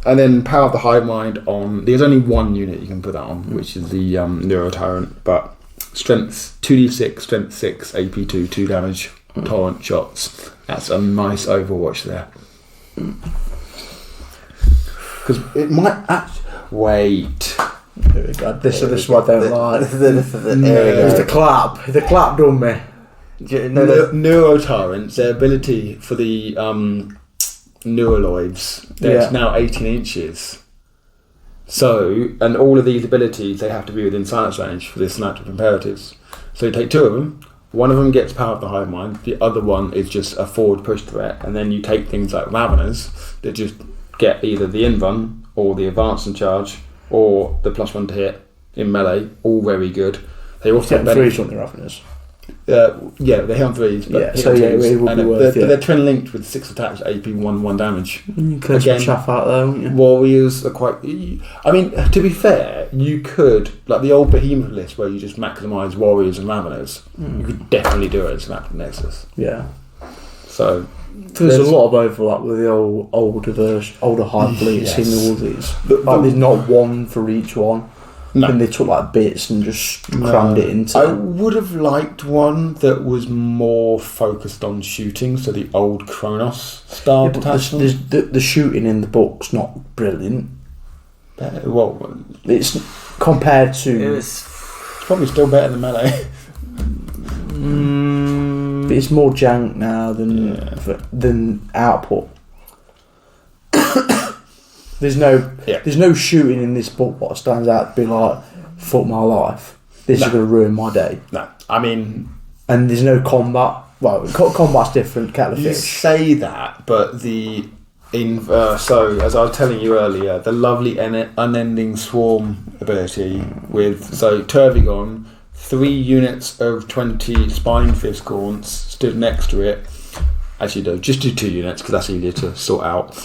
And then Power of the Hive Mind on. There's only one unit you can put that on, which is the Neuro Tyrant. But strength 2d6, strength 6, AP2, 2 damage, torrent shots. That's a nice Overwatch there. Because it might actually. Wait. Here we go. This is what I don't like. It's the clap. The clap done me. Neuro Tyrants, their ability for the Neuroloids, that's now 18 inches. So, and all of these abilities, they have to be within silence range for the synaptic imperatives. So you take 2 of them, one of them gets Power of the Hive Mind, the other one is just a forward push threat, and then you take things like Raveners that just get either the in-run, or the advance and charge, or the +1 to hit in melee, all very good. They also get 3s on the Raveners. They hit on 3s, but it would be worth they're twin linked with 6 attacks, AP 1 damage. You clear some chaff out there, wouldn't you? Warriors are quite. I mean, to be fair, you could like the old Behemoth list where you just maximise Warriors and Raveners. You could definitely do it in Synaptic Nexus. Yeah. So. There's a lot of overlap with the older Hive Fleets in all these. There's not one for each one. No. And they took bits and just crammed it into. I would have liked one that was more focused on shooting, so the old Kronos style detachment. The shooting in the book's not brilliant. It's compared to. It's probably still better than melee. But it's more jank now than output. There's no shooting in this book what stands out to be like, fuck my life. This is going to ruin my day. No, I mean... And there's no combat. Well, combat's different, kettle of fish. You say that, but so as I was telling you earlier, the lovely Unending Swarm ability with... So, Turvigon... 3 units of 20 Spine Fist Gaunts stood next to it. Actually, no, just do 2 units because that's easier to sort out.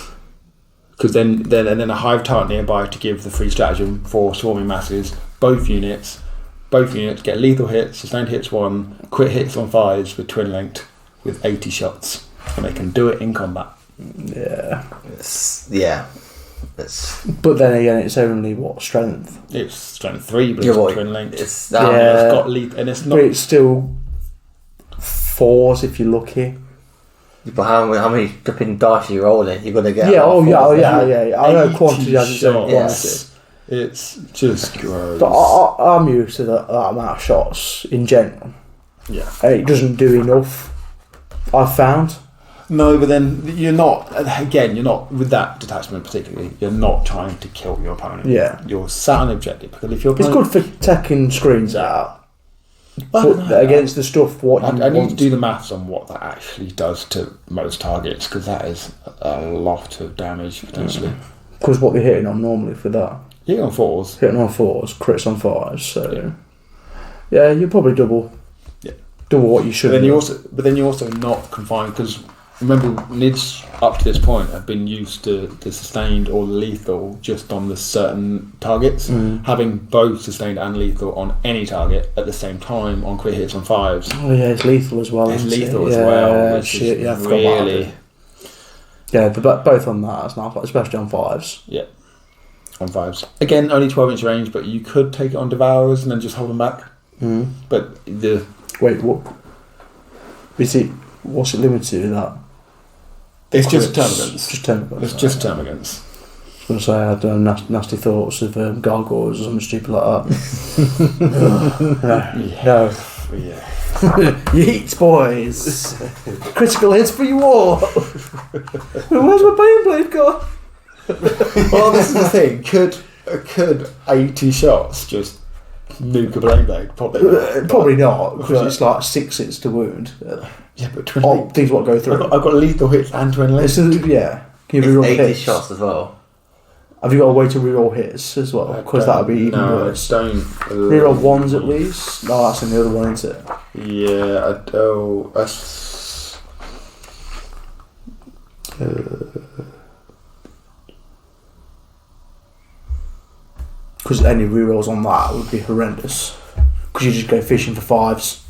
Because then a Hive Tyrant nearby to give the free stratagem for swarming masses. Both units, both units get lethal hits, sustained hits 1, crit hits on 5s with twin linked with 80 shots, and they can do it in combat. Yeah. But then again, it's only what strength? It's strength 3, but it's twin linked. It's got lethal, and it's not. But it's still 4s if you're lucky. But how many flipping dice are you rolling? You're gonna get. Yeah. I know quantity hasn't said quantity. It's just gross. But I'm used to that amount of shots in general. Yeah. And it doesn't do enough, I've found. No, but then you're not with that detachment particularly, you're not trying to kill your opponent. Yeah. You're sat on the objective, because if your It's good for taking screens out. Against the stuff I need to do the maths on what that actually does to most targets, because that is a lot of damage potentially. Because what they're hitting on normally for that. Hitting on 4s. Hitting on 4s, crits on 5s, so yeah, you're probably double what you should. But then you're also not confined, because remember, NIDs up to this point have been used to the sustained or lethal just on the certain targets. Having both sustained and lethal on any target at the same time on crit hits on 5s. Oh yeah, it's lethal as well. It's lethal as well, which is really. Yeah, both on that, especially on 5s. Yeah, on 5s. Again, only 12-inch range, but you could take it on Devourers and then just hold them back. But Wait, what? What's it limited to that? It's just termagants. It's just termagants. I was going to say I had nasty thoughts of gargoyles or something stupid like that. No. Yeah. Yeets, boys. Critical hits for you all. Where's my Beyblade gone? Well, this is the thing. Could 80 shots just nuke a Beyblade? Probably not, because it's like 6 hits to wound. Yeah, but twin link. Things what go through. I've got lethal hits and twin links. Yeah. Can you reroll 80 hits? shots as well. Have you got a way to reroll hits as well? Because that would be even worse. Don't. Reroll 1s at least? No, that's in the other one, isn't it? Yeah, I don't. Because any rerolls on that would be horrendous. Because you just go fishing for 5s.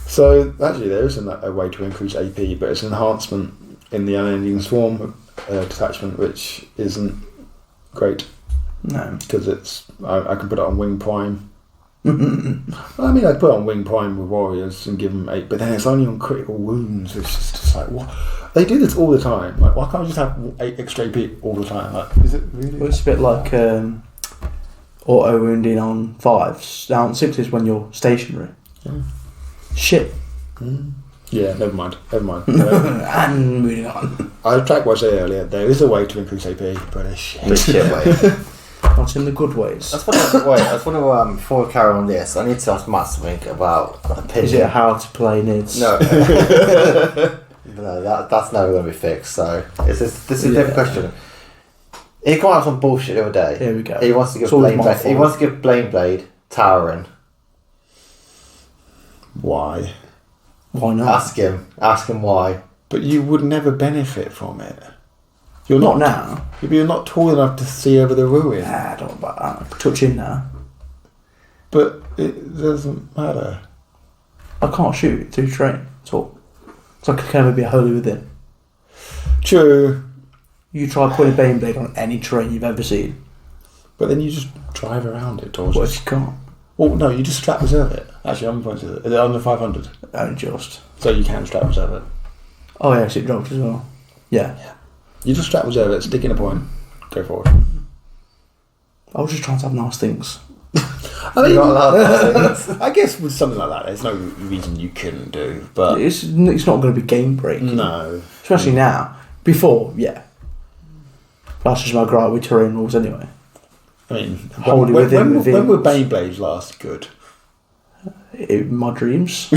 So, actually, there isn't a way to increase AP, but it's an enhancement in the Unending Swarm detachment, which isn't great. No. Because I can put it on Wing Prime. I mean, I'd put it on Wing Prime with Warriors and give them 8, but then it's only on critical wounds. It's just like, what? They do this all the time. Like, why can't I just have 8 extra AP all the time? Like, is it really? Well, it's a bit like auto wounding on 5s. Down 6s when you're stationary. Yeah. Shit. Yeah, never mind. And moving on. I tried what I said earlier. There is a way to increase AP, but it's shit. way. Not in the good ways. I just want to before we carry on this, I need to ask Matt something about opinion. Is it how to play NIDs? No. No, that's never going to be fixed. So this is a different question. He came out with some bullshit the other day. Here we go. He wants to give Blameblade Tyranid. Why? Why not? Ask him why. But you would never benefit from it. You're not now. You're not tall enough to see over the ruin. Nah, don't about that. Touch in now. But it doesn't matter. I can't shoot it through terrain at all. So I can never be wholly within. True. You try putting a Baneblade on any terrain you've ever seen. But then you just drive around it, or What if you can't? Well, no, you just strap reserve it. Actually, I'm going to. Is it on the 500? Only just. So you can strap reserve it. Oh yes, it dropped as well. Yeah. You just strap reserve it, stick in a point, go forward. I was just trying to have nice things. I mean, I guess with something like that, there's no reason you couldn't do. But it's not going to be game breaking. No, especially now. Before, yeah. That's just my gripe with terrain rules anyway. I mean, when were Baneblades last good? In my dreams.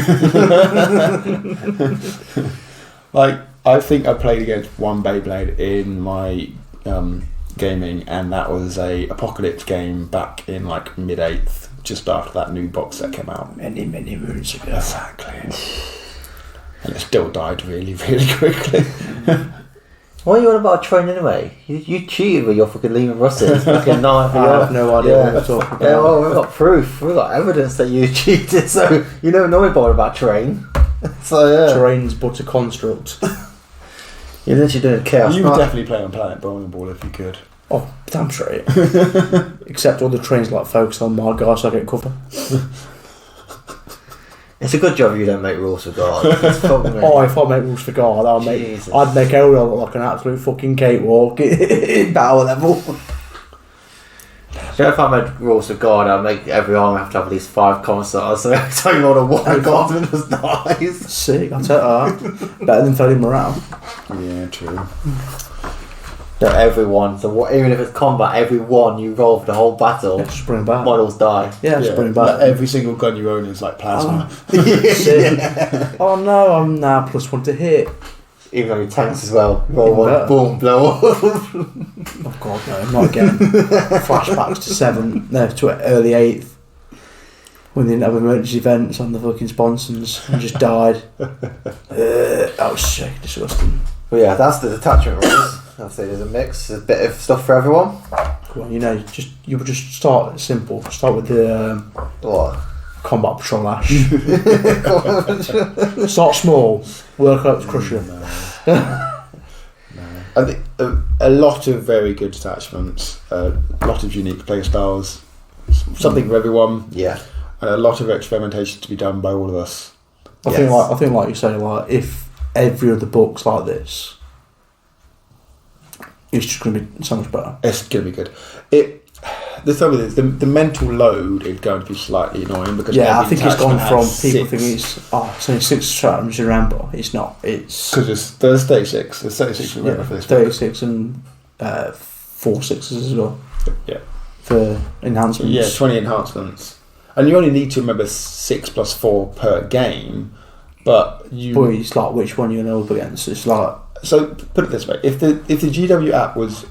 Like, I think I played against one Beyblade in my gaming, and that was a Apocalypse game back in like mid-8th, just after that new box set came out. Many moons ago. Exactly. And it still died really, really quickly. What are you on about train anyway? You cheated with your fucking Lehman Russes. Fucking I have no idea what we're talking about. Yeah, well, we've got proof. We've got evidence that you cheated, so you don't know about train. So, yeah. Terrain's but a construct. You're literally doing chaos. You would definitely play on Planet Bowling Ball if you could. Oh, damn straight. Except all the trains like focus on my guy so I get cover. It's a good job you don't make rules for God. It's Oh, if I make rules for God, I'd make Ariel look like an absolute fucking cakewalk in battle level. You know, if I made rules for God, I'd make every army have to have at least 5 commissars, so every time you order one goblin just dies. Sick, I'll take that. Better than Feli Morale. Yeah, true. So everyone, even if it's combat, every one you roll for the whole battle, Just bring it back. models die. Yeah, just bring it back. Like every single gun you own is like plasma. Sick. Oh no, I'm now +1 to hit. Even on your tanks as well. Roll Even one, better. boom, blow up. Oh god, no, not again. Flashbacks to early 8th. When they didn't have emergency events on the fucking sponsons and just died. That was sick, disgusting. But yeah, that's the detachment rules. I'll say there's a mix, there's a bit of stuff for everyone. Well, you would just start simple. Start with the What? combat patrol ash. Start small, work up to Crusher. I think a lot of very good detachments, a lot of unique playstyles, something for everyone, Yeah. and a lot of experimentation to be done by all of us. I think like you say, like if every other book's like this, it's just going to be so much better. It's going to be good. The thing with it is the mental load is going to be slightly annoying because I think it's gone from people 6. thinking it's only 6 stratagems in Rambo. It's not. It's Because there's 36. There's 36 remember for this. 36 and 4 6s as well. Yeah. For enhancements. Yeah, 20 enhancements. And you only need to remember 6 plus 4 per game, but it's like which one you're going to up against. It's like. So put it this way: if the GW app was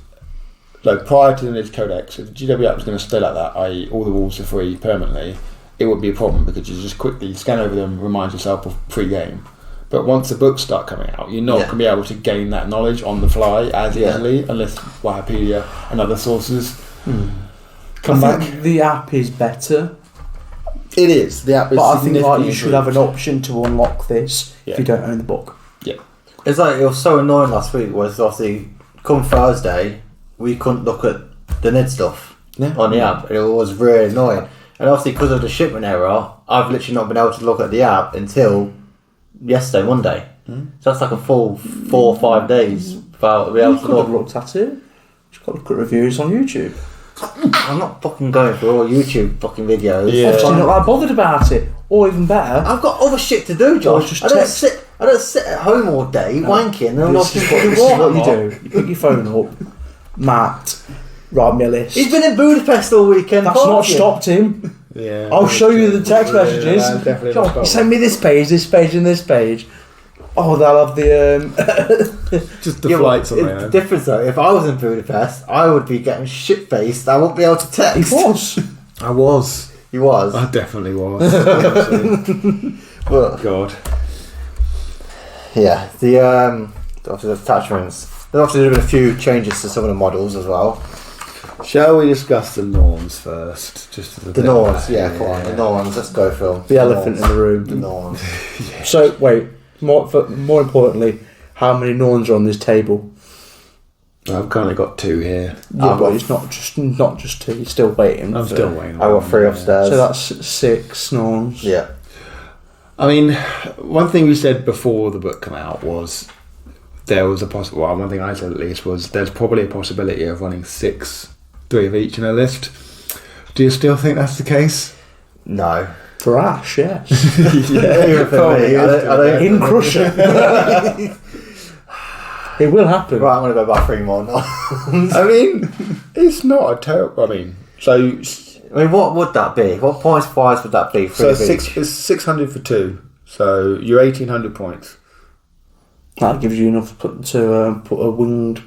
like prior to the Edition Codex, if the GW app was going to stay like that, i.e., all the rules are free permanently, it would be a problem because you just quickly scan over them, remind yourself of pre-game. But once the books start coming out, you're not going to be able to gain that knowledge on the fly as easily unless Wikipedia and other sources come back. Think the app is better. It is the app, is but I think like you should have an improved. option to unlock this if you don't own the book. Yeah. It's like, it was so annoying last week, was obviously, come Thursday, we couldn't look at the NID stuff on the app. It was really annoying. And obviously, because of the shipment error, I've literally not been able to look at the app until yesterday, Monday. So that's like a full 4 or 5 days without being able to could have look. looked at it. Just got to look at reviews on YouTube. I'm not fucking going for all YouTube fucking videos. Yeah. Obviously not that bothered about it. Or even better, I've got other shit to do, Josh. just I don't sit at home all day wanking and I'm this watching is fucking what you Warhammer. do. You pick your phone up, Matt, write me a list. He's been in Budapest all weekend. That's not partying. stopped him. Yeah. I'll show you the text messages. definitely John, you send me this page, and this page. Oh, they'll have the just the flights on it's there. different though. If I was in Budapest, I would be getting shit faced. I wouldn't be able to text. He was. I was. He was. I definitely was. But God. yeah, obviously the attachments. There's obviously been a few changes to some of the models as well. Shall we discuss the norms first? Just The norms, come on, the norms. Let's go for them. The elephant in the room. The norms. So wait, more importantly, how many Norns are on this table? I've currently got 2 here. Yeah, but it's not just 2. You're still waiting. I'm still waiting. I got 3 upstairs. So that's 6 Norns. Yeah. I mean, one thing we said before the book came out was there was a possible. Well, one thing I said at least was there's probably a possibility of running 6, 3 of each in a list. Do you still think that's the case? No. For Ash, yes. Even for me, I don't In Crusher. It will happen. Right, I'm going to go buy 3 more. I mean, it's not a terrible. I mean, what would that be? What points wise would that be? 3 so of each? it's 600 for 2. So you're 1800 points. That gives you enough to put a winged.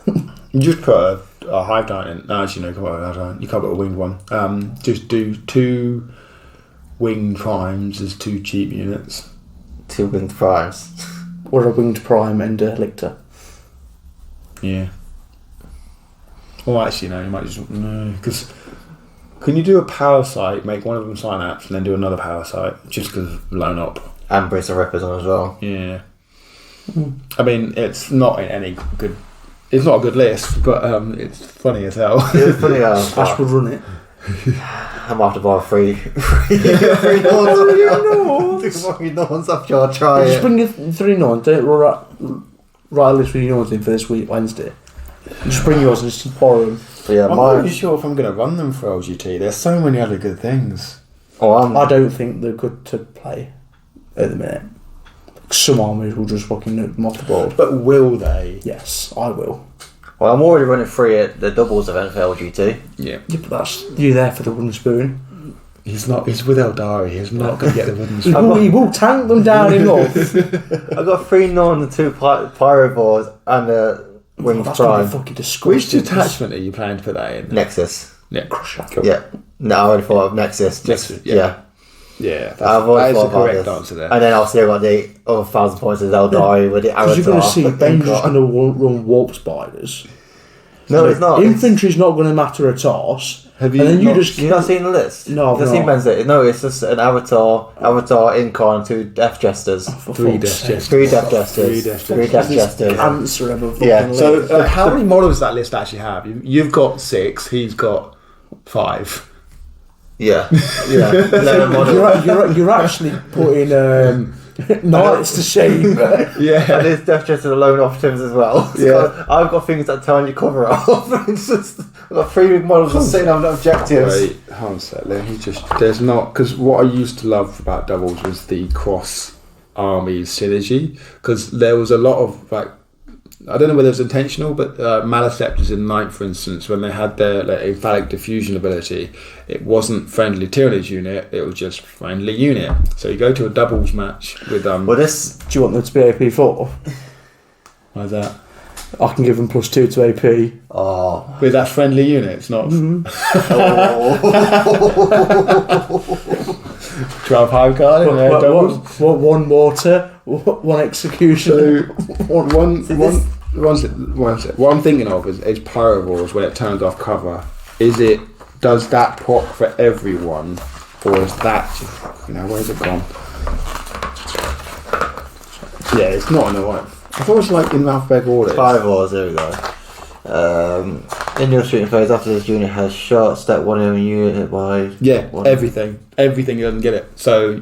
You just put a hive giant in. No, actually, no, you can't put a hive giant. You can't put a winged one. Just do 2 winged primes as 2 cheap units. 2 winged primes. Or a winged prime and a Lictor. Yeah. Well, actually, no, you might just... No, because... Can you do a parasite, make one of them Synapse, and then do another parasite, just because of Lone Op? And Brits and Rippers on as well. Yeah. I mean, it's not in any good... It's not a good list, but it's funny as hell. It's funny how Ash would run it. I'm after buy three Norns off your try Just it. bring your 3 Norns, don't write a list with your Norns in for this week, Wednesday. Just bring yours and just borrow them. But yeah, I'm not really sure if I'm going to run them for LGT. There's so many other good things. I don't think they're good to play at the minute. Some armies will just fucking knock them off the board. But will they? Yes, I will. Well, I'm already running 3 at the doubles event for LGT. Yeah. Yeah, but that's you there for the wooden spoon. He's not. He's with Eldari. He's not going to get the wooden spoon. He will tank them down enough. I've got 3 Norns and 2 Pyrovores and a Winged That's going to Prime. be fucking disgusting. Which detachment are you planning to put that in? Nexus. Yeah. Crusher. Cool. Yeah. No, I already thought of Nexus. Just, Nexus, yeah. Yeah, I've always that is the thought about correct this. answer there. And then obviously I've got the other 1,000 points of Eldari with the Because Avatar. you're going to see Ben's just going to run warp spiders. No, it's not. Infantry's not going to matter a toss. Have you? And then You've not seen the list? No, I've You've seen not. Ben's list? No, it's just an Avatar, Incarn, and 2 Death Jesters. For 3 fuck's Death sake. Jesters. 3 Death Jesters. 3 Death 3 Death Jesters. Cancer of a fucking Yeah, So, list. how many models does that list actually have? You've got 6. He's got 5. Yeah. Yeah. 11 models. You're actually putting knights to shame. Yeah. And there's Death Jesters alone operatives as well. So Yeah. I've got things that turn your cover off. It's just, I've got 3 big models just sitting on objectives. Wait, hold on a sec. Let me just. There's not because what I used to love about doubles was the cross armies synergy. Because there was a lot of like, I don't know whether it was intentional, but Maleceptors in 9th, for instance, when they had their Emphalic Diffusion ability, it wasn't friendly Tyranids unit; it was just friendly unit. So you go to a doubles match with Well, this. Do you want them to be AP4? Why's that? I can give them +2 to AP. Oh. With that friendly unit, it's not 12 high card in there, doubles. One mortar, one execution. What I'm thinking of is Pyrovores when it turns off cover. Does that proc for everyone, or is that where's it gone? Yeah, it's not in the right. I thought it was like in alphabetical order. 5 wars, there we go. In your shooting phase, after this unit has shot, step 1 in a unit by. Yeah, one. everything doesn't get it. So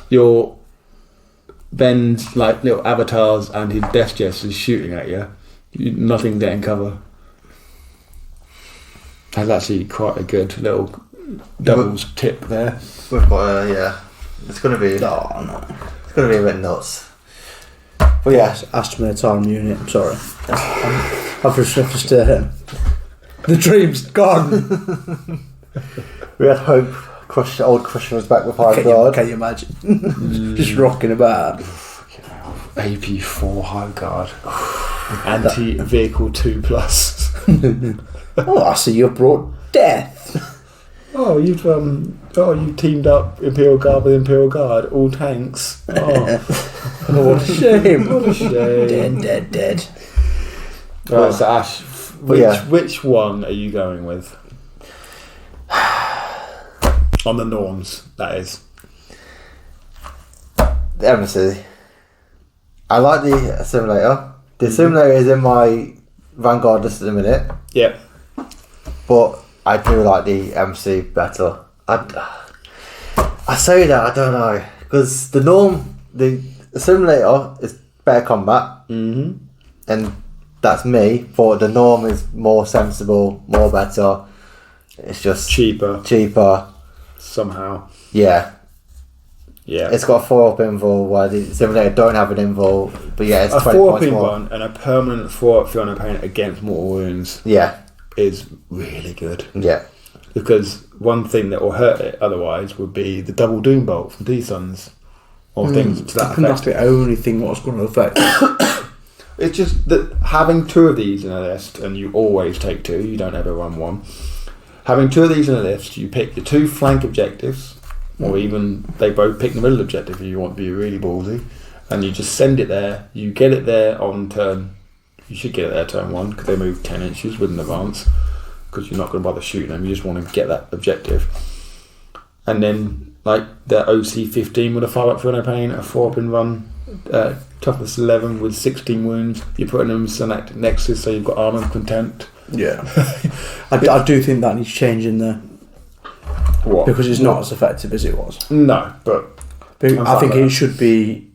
your Ben's like little avatars and his death gestures shooting at you. Nothing getting cover. That's actually quite a good little doubles tip there. We've got, yeah. It's going to be. Oh no. It's going to be a bit nuts. But yeah. Assimilator and unit. I'm sorry. I've just the dream's gone. We had hope. Old Crusher was back with High Guard. Can you imagine? Just rocking about. AP4 High Guard. Anti-vehicle 2+. Oh, I see you brought death. Oh, you've teamed up Imperial Guard with Imperial Guard, all tanks. Oh, What a shame. what a shame. Dead. Right, so Ash, which one are you going with? On the norms, that is. The Emissary. I like the Assimilator. The Assimilator is in my Vanguard list at the minute. Yep. But I do like the MC better. I say that, I don't know. Because the Assimilator is better combat. Mm-hmm. And that's me. But the norm is more sensible, more better. It's just cheaper. Somehow. Yeah. Yeah. It's got a 4-up invul where the Assimilator don't have an invul. But yeah, it's a 20 4-up points more. one and a permanent 4-up Fiona opponent against mortal wounds Yeah. is really good. Yeah. Because one thing that will hurt it otherwise would be the double doom bolt from D-Suns or things to that I think that's effect. the only thing that's going to affect. It's just that having 2 of these in a list, and you always take 2, you don't ever run 1. Having 2 of these in a list, you pick your 2 flank objectives, or even they both pick the middle objective if you want to be really ballsy, and you just send it there, you get it there on turn, you should get it there turn 1 because they move 10 inches with an advance because you're not going to bother shooting them. You just want to get that objective. And then like the OC 15 with a 5-up for no pain, a 4-up in run, toughness 11 with 16 wounds. You're putting them in Synaptic Nexus, so you've got armor of content. Yeah. I do think that needs changing there. What? Because it's not as effective as it was. No, but I think it should be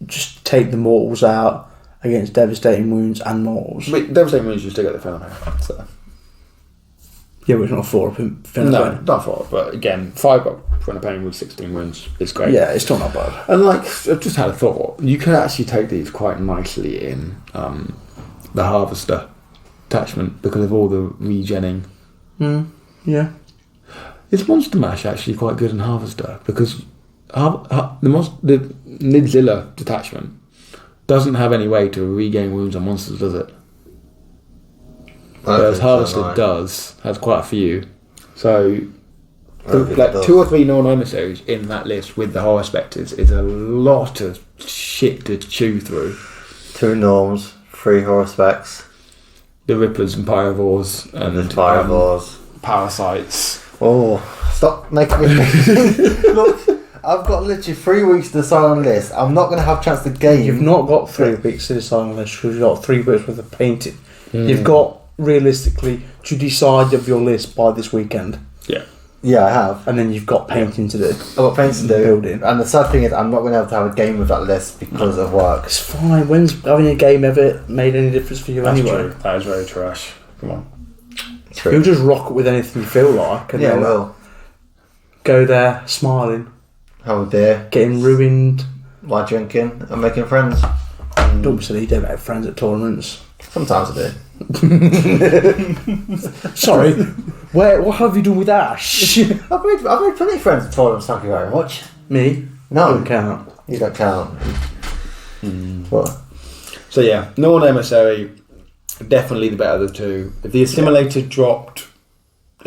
just take the mortals out against devastating wounds and mortals. But devastating wounds you still get the Fenner pain. So. Yeah, but it's not 4-up in Fenner No, pain. not 4-up, but again, 5-up Fenner pain with 16 wounds is great. Yeah, it's still not bad. And like, I've just had a thought. You could actually take these quite nicely in the Harvester Detachment because of all the regenning. Yeah. Is Monster Mash actually quite good in Harvester? Because the Nidzilla Detachment doesn't have any way to regain wounds on monsters, does it? Whereas Harvester does, has quite a few. So, like 2 or 3 Norm Emissaries in that list with the Horror Spectres is a lot of shit to chew through. 2 Norms, 3 Horror Specs. The Rippers and Pyrovores and Pyrovores. Parasites. Oh, stop making me. Look, I've got literally 3 weeks to decide on this. I'm not going to have a chance to game. You've not got 3 weeks to decide on this because you've got 3 weeks worth of painting. You've got, realistically, to decide of your list by this weekend. Yeah. Yeah, I have. And then you've got painting to do. I've got painting to do. Building. And the sad thing is, I'm not going to be able to have a game with that list because of work. It's fine. When's having a game ever made any difference for you anyway? True. That is very trash. Come on. True. You'll just rock it with anything you feel like. And then will. Go there, smiling. Have a beer. Getting ruined. By drinking and making friends. Don't be silly, you don't make friends at tournaments. Sometimes I do. Sorry, what have you done with Ash? I've made plenty of friends at tournaments, thank you very much. Me? No. Don't count. You don't count. What? So yeah, Norm Emissary, definitely the better of the 2. If the Assimilator dropped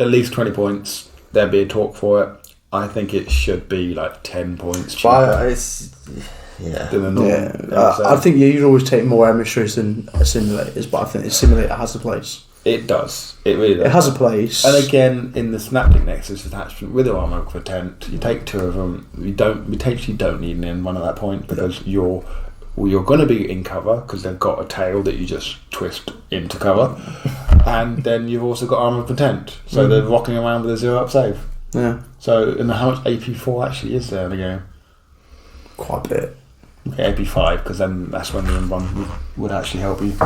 at least 20 points, there'd be a talk for it. I think it should be like 10 points cheaper than the Norm Emissary. I think you'd always take more emissaries than Assimilators, but I think the Assimilator has a place. It does. It really does. It has a place. And again, in the Synaptic Nexus attachment with the armor for tent, you take 2 of them. You potentially don't need an N1 at that point because you're going to be in cover because they've got a tail that you just twist into cover, and then you've also got armor for tent, so they're rocking around with a 0-up save. Yeah. So, and how much AP4 actually is there in the game? Quite a bit. Okay, AP5 because then that's when the N1 would actually help you.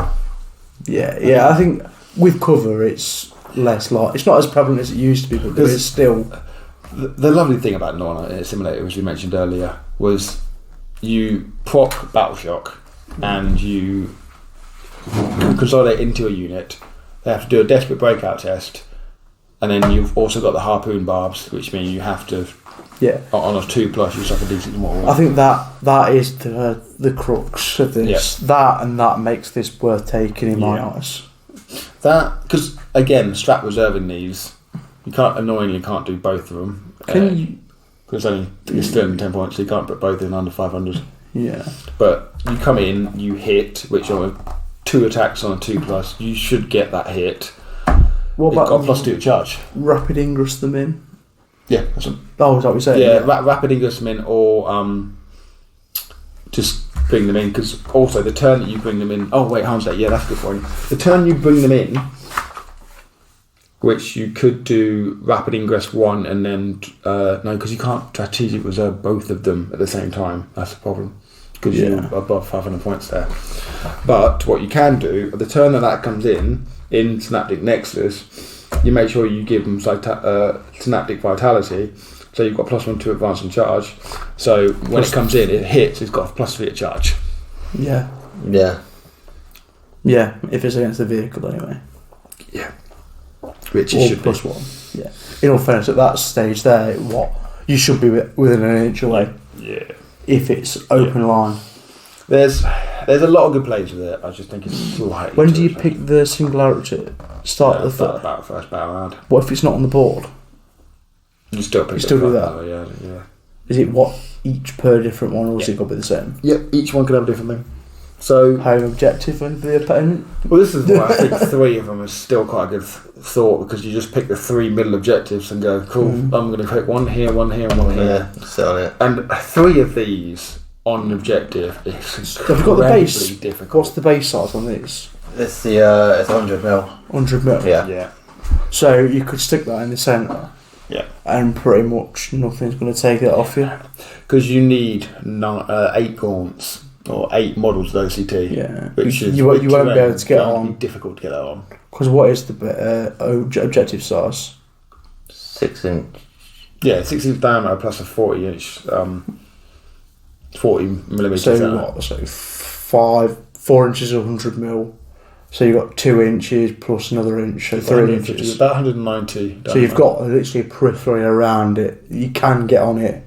Yeah. I think with cover, it's less like it's not as prevalent as it used to be, but it's still. The lovely thing about Norm Assimilator, as we mentioned earlier, was you proc Battle Shock and you consolidate into a unit. They have to do a desperate breakout test, and then you've also got the harpoon barbs, which mean you have to. Yeah. On a 2+, you suffer decent more. I think that is the crux of this. Yeah. That makes this worth taking in my eyes. That because again, strat reserving these, you annoyingly can't do both of them. Can you? Because it's still in 10 points, so you can't put both in under 500. Yeah. But you come in, you hit, which are 2 attacks on a 2+. You should get that hit. What about got +2 charge? Rapid Ingress them in. Yeah, that's what. Oh, is that what you're saying? Yeah, rapid Ingress them in, or just bring them in. Because also the turn that you bring them in. Oh wait, Harm's Day. Yeah, that's a good point. The turn you bring them in, which you could do rapid ingress 1 and then no, because you can't strategic reserve both of them at the same time. That's the problem because you're above 500 points there. But what you can do, the turn that comes in Synaptic Nexus, you make sure you give them Synaptic Vitality, so you've got +1 to advance and charge. So when it comes in, it hits. It's got a +3 at charge. Yeah. Yeah. Yeah. If it's against the vehicle, anyway. Yeah. Which it should +1. Yeah. In all fairness, at that stage there, you should be within an inch away. Yeah. If it's open line. There's a lot of good plays with it. I just think it's slightly. When do you pick the singularity? Start the about first battle round. What if it's not on the board? You still pick. You still do that. Though, yeah. Is it each per different one, or is it got to be the same? Yeah, each one could have a different thing. So home objective over the opponent. Well, this is why I think 3 of them is still quite a good thought, because you just pick the 3 middle objectives and go, cool, I'm going to pick one here, and one here. Sit on it. And 3 of these on an objective is Have you got the base? difficult. What's the base size on these? It's the it's 100 mil. 100 mil. Yeah. So you could stick that in the centre. Yeah. And pretty much nothing's going to take it off you. Because you need 8 gaunts. Or 8 models of OCT. Yeah. Which is you won't be able to get on. Be difficult to get that on. Because what is the objective size? 6 inch. Yeah, 6-inch diameter plus a 40-inch, 40 millimetres. So what? So 4 inches of 100 mil. So you've got 2 inches plus another inch, so 3 inches. About 190. So you've got literally a periphery around it. You can get on it.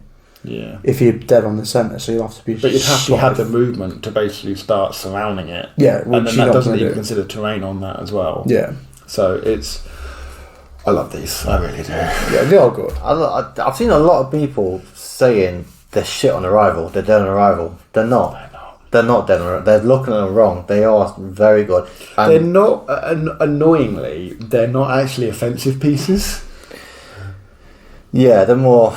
Yeah. If you're dead on the centre, so you'll have to be. But you'd have to have the movement to basically start surrounding it. Yeah, and then that doesn't even consider terrain on that as well. Yeah. So I love these. I really do. Yeah, they are good. I've seen a lot of people saying they're shit on arrival. They're dead on arrival. They're not. They're not dead on arrival. They're looking at them wrong. They are very good. And they're not. Annoyingly, they're not actually offensive pieces. Yeah, they're more.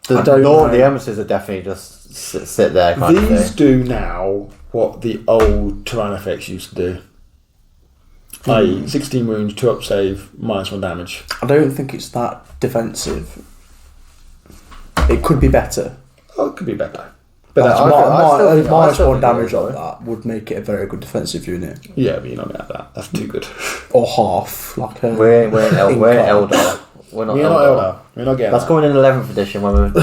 The emissaries are definitely just sit there. These do now what the old Tyrannofex used to do. i.e. 16 wounds, 2 up save, -1 damage. I don't think it's that defensive. It could be better. Oh, it could be better. But that's -1 damage on that would make it a very good defensive unit. Yeah, but you're not going to have that. That's too good. Or half, like a. We're Eldar. We're not Eldar. We're not getting That's that. coming in 11th edition when we've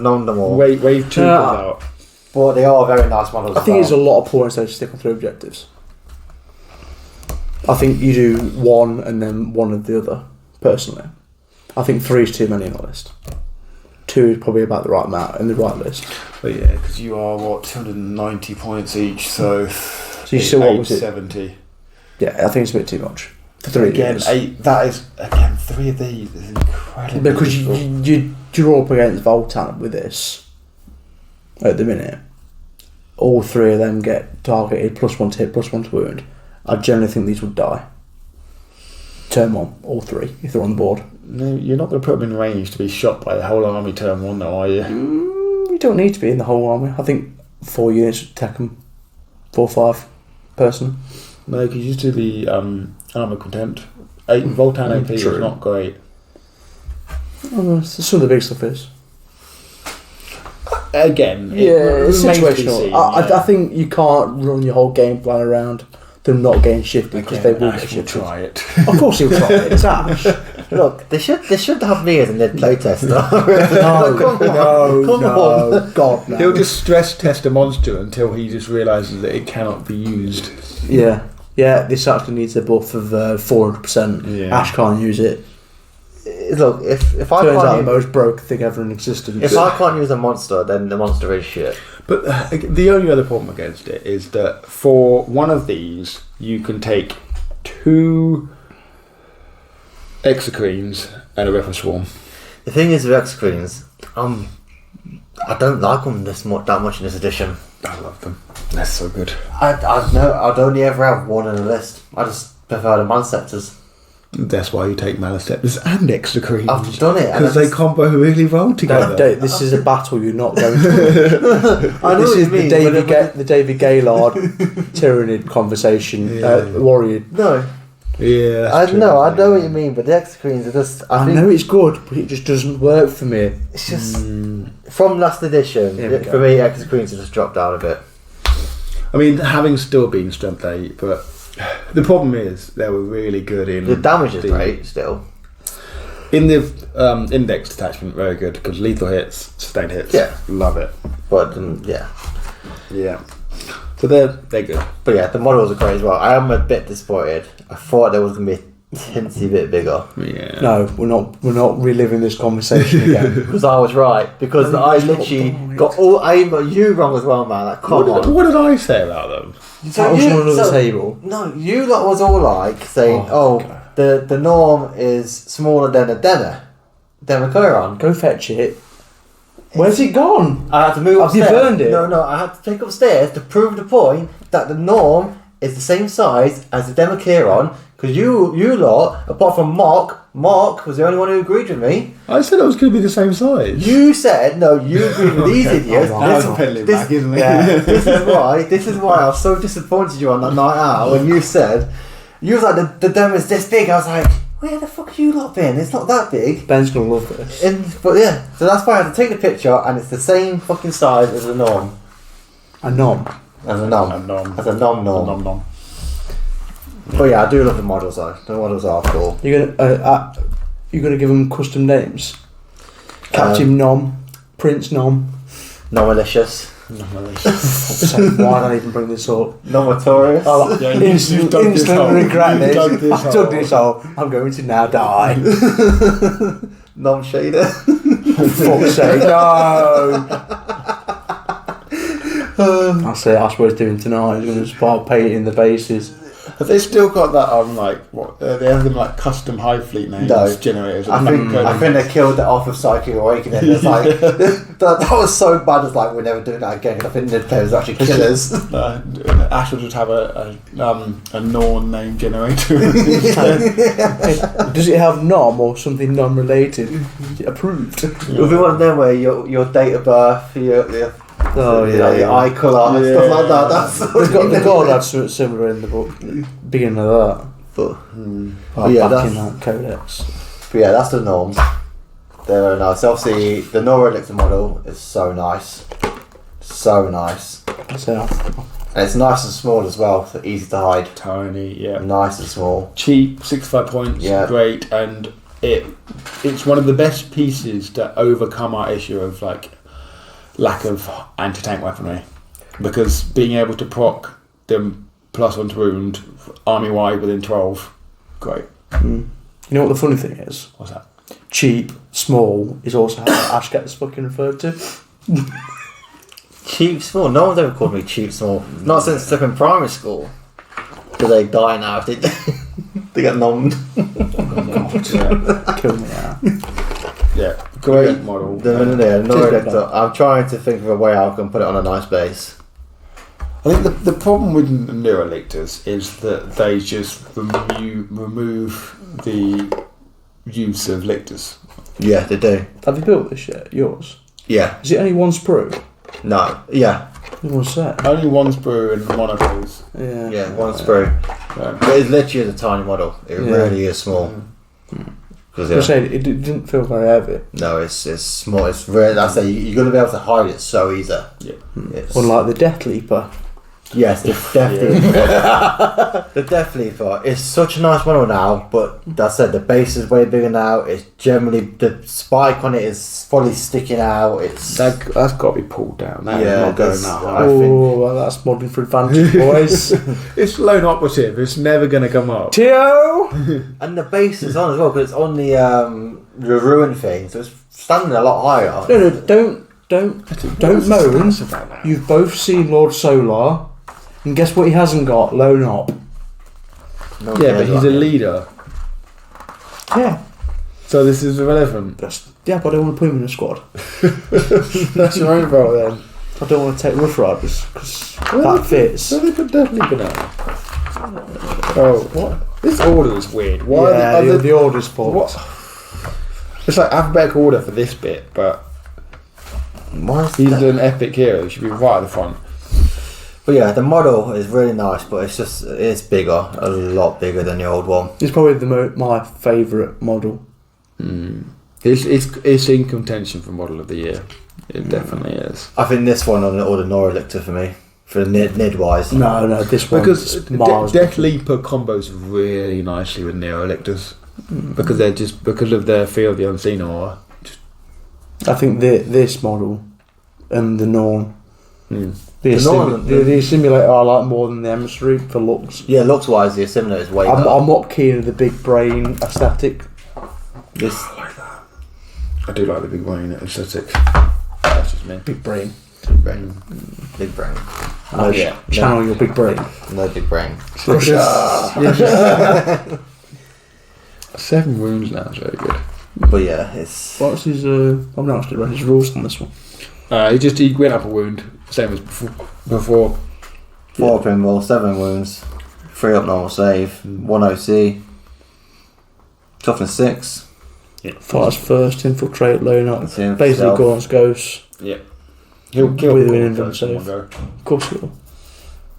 known them all. Wave 2 goes out. But they are very nice models. I think there's a lot of points though to stick on 3 objectives. I think you do 1 and then 1 of the other, personally. I think 3 is too many on the list. 2 is probably about the right amount in the right list. But yeah, because you are, 290 points each, so you still what was it? 70. Yeah, I think it's a bit too much. For 3 again, years. 8, that is, again, 3 of these is incredible. Because you draw up against Voltan with this, at the minute, all 3 of them get targeted, +1 to hit, +1 to wound. I generally think these would die. Turn 1, all 3, if they're on the board. No, you're not going to put them in range to be shot by the whole army turn 1 though, are you? You don't need to be in the whole army. I think 4 units would take them. 4 or 5 person. No, because you do the armour contempt. Voltan AP is not great. Some of the big stuff is. Again, it's remains to be situational. seen, I think you can't run your whole game plan around them not getting shifted because they will get Ash will shifted. try it. Of course he'll try it. It's Ash. Look, they should have me as a mid playtest. No, God, no. He'll just stress test a monster until he just realises that it cannot be used. Yeah, this actually needs a buff of 400%. Yeah. Ash can't use it. Look, if I Turns out can't the most broke thing ever in existence. if I can't use a monster, then the monster is shit. But the only other problem against it is that for one of these, you can take 2 Exocrines and a Refer Swarm. The thing is with X-Screens, I don't like them that much in this edition. I love them. They're so good. I'd only ever have 1 in a list. I just prefer the Manceptors. That's why you take Maliceptors and Exocrines. I've done it. Because they combo really well together. This is a battle you're not going to win. I know This what is you mean, the David Gaylord Tyranid conversation. Warrior. No. Yeah, I know what you mean, but the X-Screens are just... I think know it's good, but it just doesn't work for me. It's just... From last edition, for me, X-Screens have just dropped down a bit. I mean, having still been Strength 8, but the problem is they were really good in... The damage is great, still. In the index detachment, very good, because lethal hits, sustained hits. Yeah. Love it. But, yeah. So they're good. But yeah, the models are great as well. I am a bit disappointed. I thought there was going to be a teensy bit bigger. Yeah. No, we're not reliving this conversation again. Because I was right. Because I literally got you wrong as well, man. Like, come on. What did I say about them? That was one of the table. No, you lot was all like saying, the norm is smaller than a Democoron. Go fetch it. Where's it gone? I had to move Have you upstairs. burned it? No, I had to take upstairs to prove the point that the Norm is the same size as the Democheron. Because you lot, apart from Mark was the only one who agreed with me. I said it was going to be the same size. You said, no, you agreed with these idiots. That's peddling back, isn't it? Yeah, this is why I was so disappointed you on that night out when you said, you was like, the demo is this big. I was like, where the fuck have you lot been? It's not that big. Ben's going to love this. But yeah, so that's why I had to take the picture and it's the same fucking size as a Norm. A nom. As a Nom. A nom. As a Nom. Nom. But yeah, I do love the models though. The models are cool. You're gonna give them custom names. Captain Nom, Prince Nom. Nomalicious. Why did I even bring this up? Nomatorious. Oh, Yeah, instant regret this. I've dug this hole. I'm going to now die. Nom Shader. Fuck's sake, no. That's it. That's what he's doing tonight. He's going to start painting the bases. Have they still got that on they have them like custom Hive Fleet names generators? I think they killed that off of Psychic Awakening. It's like that was so bad. It's like we're never doing that again. I think the players are actually killers. Ash will just have a Norn name generator. Does it have nom or something non-related? Approved. It'll be one of them where your date of birth, your eye colour and stuff like that. That's the God had something similar in the book. Beginning of that. But yeah, back in that codex. But yeah, that's the Norms. They're very nice. Obviously, the Neurolictor model is so nice. So nice. So, And it's nice and small as well, so easy to hide. Tiny, yeah. Nice and small. Cheap, 65 points, great, and it's one of the best pieces to overcome our issue of lack of anti-tank weaponry, because being able to proc them +1 to wound army-wide within 12, great. You know what the funny thing is? What's that? Cheap, small is also how Ash gets fucking referred to. Cheap small? No one's ever called me cheap small. Not since stuff in primary school. Do they die now? They get nommed. Kill me now. Yeah, great model. Neurolictor. I'm trying to think of a way how I can put it on a nice base. I think the problem with Neurolictors is that they just remove the use of lictors. Yeah, they do. Have you built this yet? Yours? Yeah. Is it only one sprue? No. Yeah. One set? Only one sprue and one of those. Yeah. Yeah, one sprue. But it's literally a tiny model. It really is small. I said it didn't feel very heavy. No, it's small. It's really. I say you're going to be able to hide it so easy. Yeah. Unlike the Deathleaper. Yes, the Deathleaper. The Deathleaper is such a nice model now, but that said, the base is way bigger now. It's generally the spike on it is fully sticking out. That's got to be pulled down. That is not going that high. Well, that's modern for advantage, boys. It's lone operative. It's never going to come up. Tio! And the base is on as well, because it's on the ruin thing, so it's standing a lot higher. No, don't moan. You've both seen Lord Solar. And guess what he hasn't got? Lone op. But he's a leader. Yeah. So this is irrelevant. But I don't want to put him in a squad. That's your own fault then. I don't want to take Rough Riders because that fits. So they could definitely be now. Oh, what? This order is weird. Why are the order's fault. It's like alphabetical order for this bit, but he's an epic hero. He should be right at the front. But yeah, the model is really nice, but it's bigger, a lot bigger than the old one. It's probably my favourite model. It's in contention for model of the year. It definitely is. I think this one or the Neurolictor for me, for Nid wise. No, this one because Deathleaper combos really nicely with Neurolictors because they're just because of their Fear of the Unseen aura. I think this model and the Norm. The Assimilator I like more than the Emissary for looks. Yeah, looks wise, the Assimilator is way better. I'm not keen on the big brain aesthetic. I like that. I do like the big brain aesthetic. That's just me. Big brain. Big brain. Channel your big brain. No big brain. 7 wounds now is very good. But yeah, it's... What's his... I've not actually read his rules on this one. He went up a wound, same as before. 4 pinball, 7 wounds, 3 up normal save, 1 OC, toughness 6. Yeah. Fires first, infiltrate, loan up. Stealth. Basically, Gaunts Ghosts. Yeah. He'll kill with the an Gauntlet invent save. in one go. Of course he will.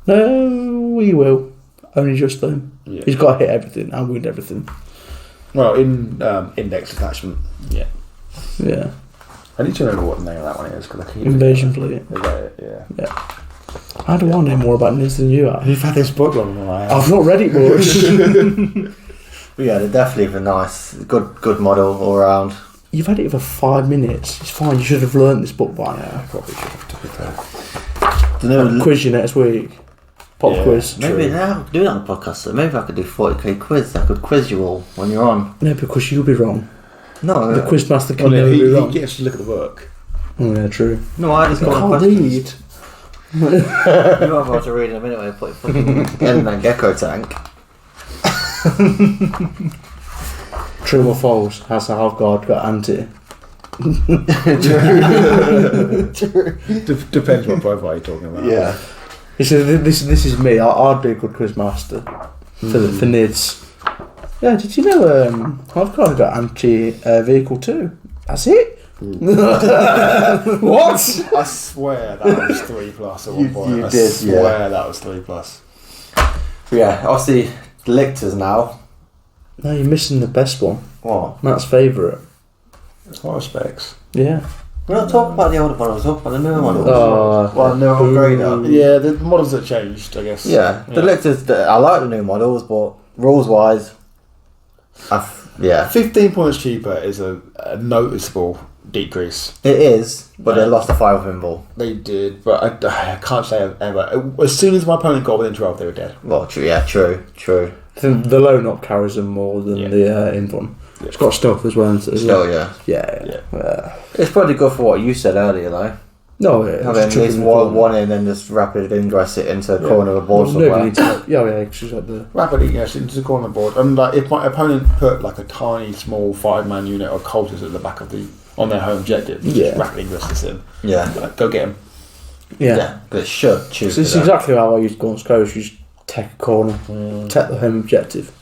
No, he will. Only just them. Yeah. He's got to hit everything and wound everything. Well, in Index Detachment, yeah. Yeah. I need to remember what the name of that one is, because I keep... Invasion Fleet. Is that it? Yeah. I don't want to know more about Nids than you have. You've had this book longer than I have. I've not read it much. But yeah, they're definitely nice, good model all around. You've had it for 5 minutes. It's fine. You should have learnt this book by now. Probably should have, to be fair. I'll quiz you next week. Pop quiz. Maybe now do that on the podcast. So maybe I could do 40k quiz. I could quiz you all when you're on. No, because you'll be wrong. No, The quizmaster can Well, never be he wrong. gets to look at the work. Oh, yeah, true. no, I just You got can't questions. read. You're about to read in a minute when you put fucking head in that gecko tank. True or false? Has a half guard got anti? Depends what profile you're talking about. Yeah. He said, "This is me. I'd be a good quizmaster for Nids." Yeah, did you know half guard got anti vehicle too? That's it. What? I swear that was 3+ at one point. you I did, swear that was 3+. But yeah, obviously Lictors now. No, you're missing the best one. What? Matt's favourite. What specs? Yeah. We're not talking about the older models, we're talking about the newer models. Oh, Well, the upgrader. Yeah, the models that changed, I guess. Yeah, the Lictors, I like the new models, but rules wise, yeah. 15 points cheaper is a noticeable decrease. It is, but they lost a 5 pinball. They did, but I can't say I've ever. As soon as my opponent got within 12, they were dead. Well, true, yeah, true. I think the loan up carries them more than the invuln. Yeah. It's got stealth as well. Isn't it, as Still, well? yeah. Yeah. It's probably good for what you said earlier, though. No, yeah. Having at least one in and just rapid ingress it into the corner of a board somewhere. Nobody needs to. Yeah, because like the. Rapidly, yes, into the corner board. And like, if my opponent put like a tiny, small 5-man unit of cultists at the back of on their home objective, just rapidly ingress this in. Yeah. Like, go get him. Yeah, but it should choose. So it's exactly how I use Gaunt's Ghost. You just take a corner, take the home objective.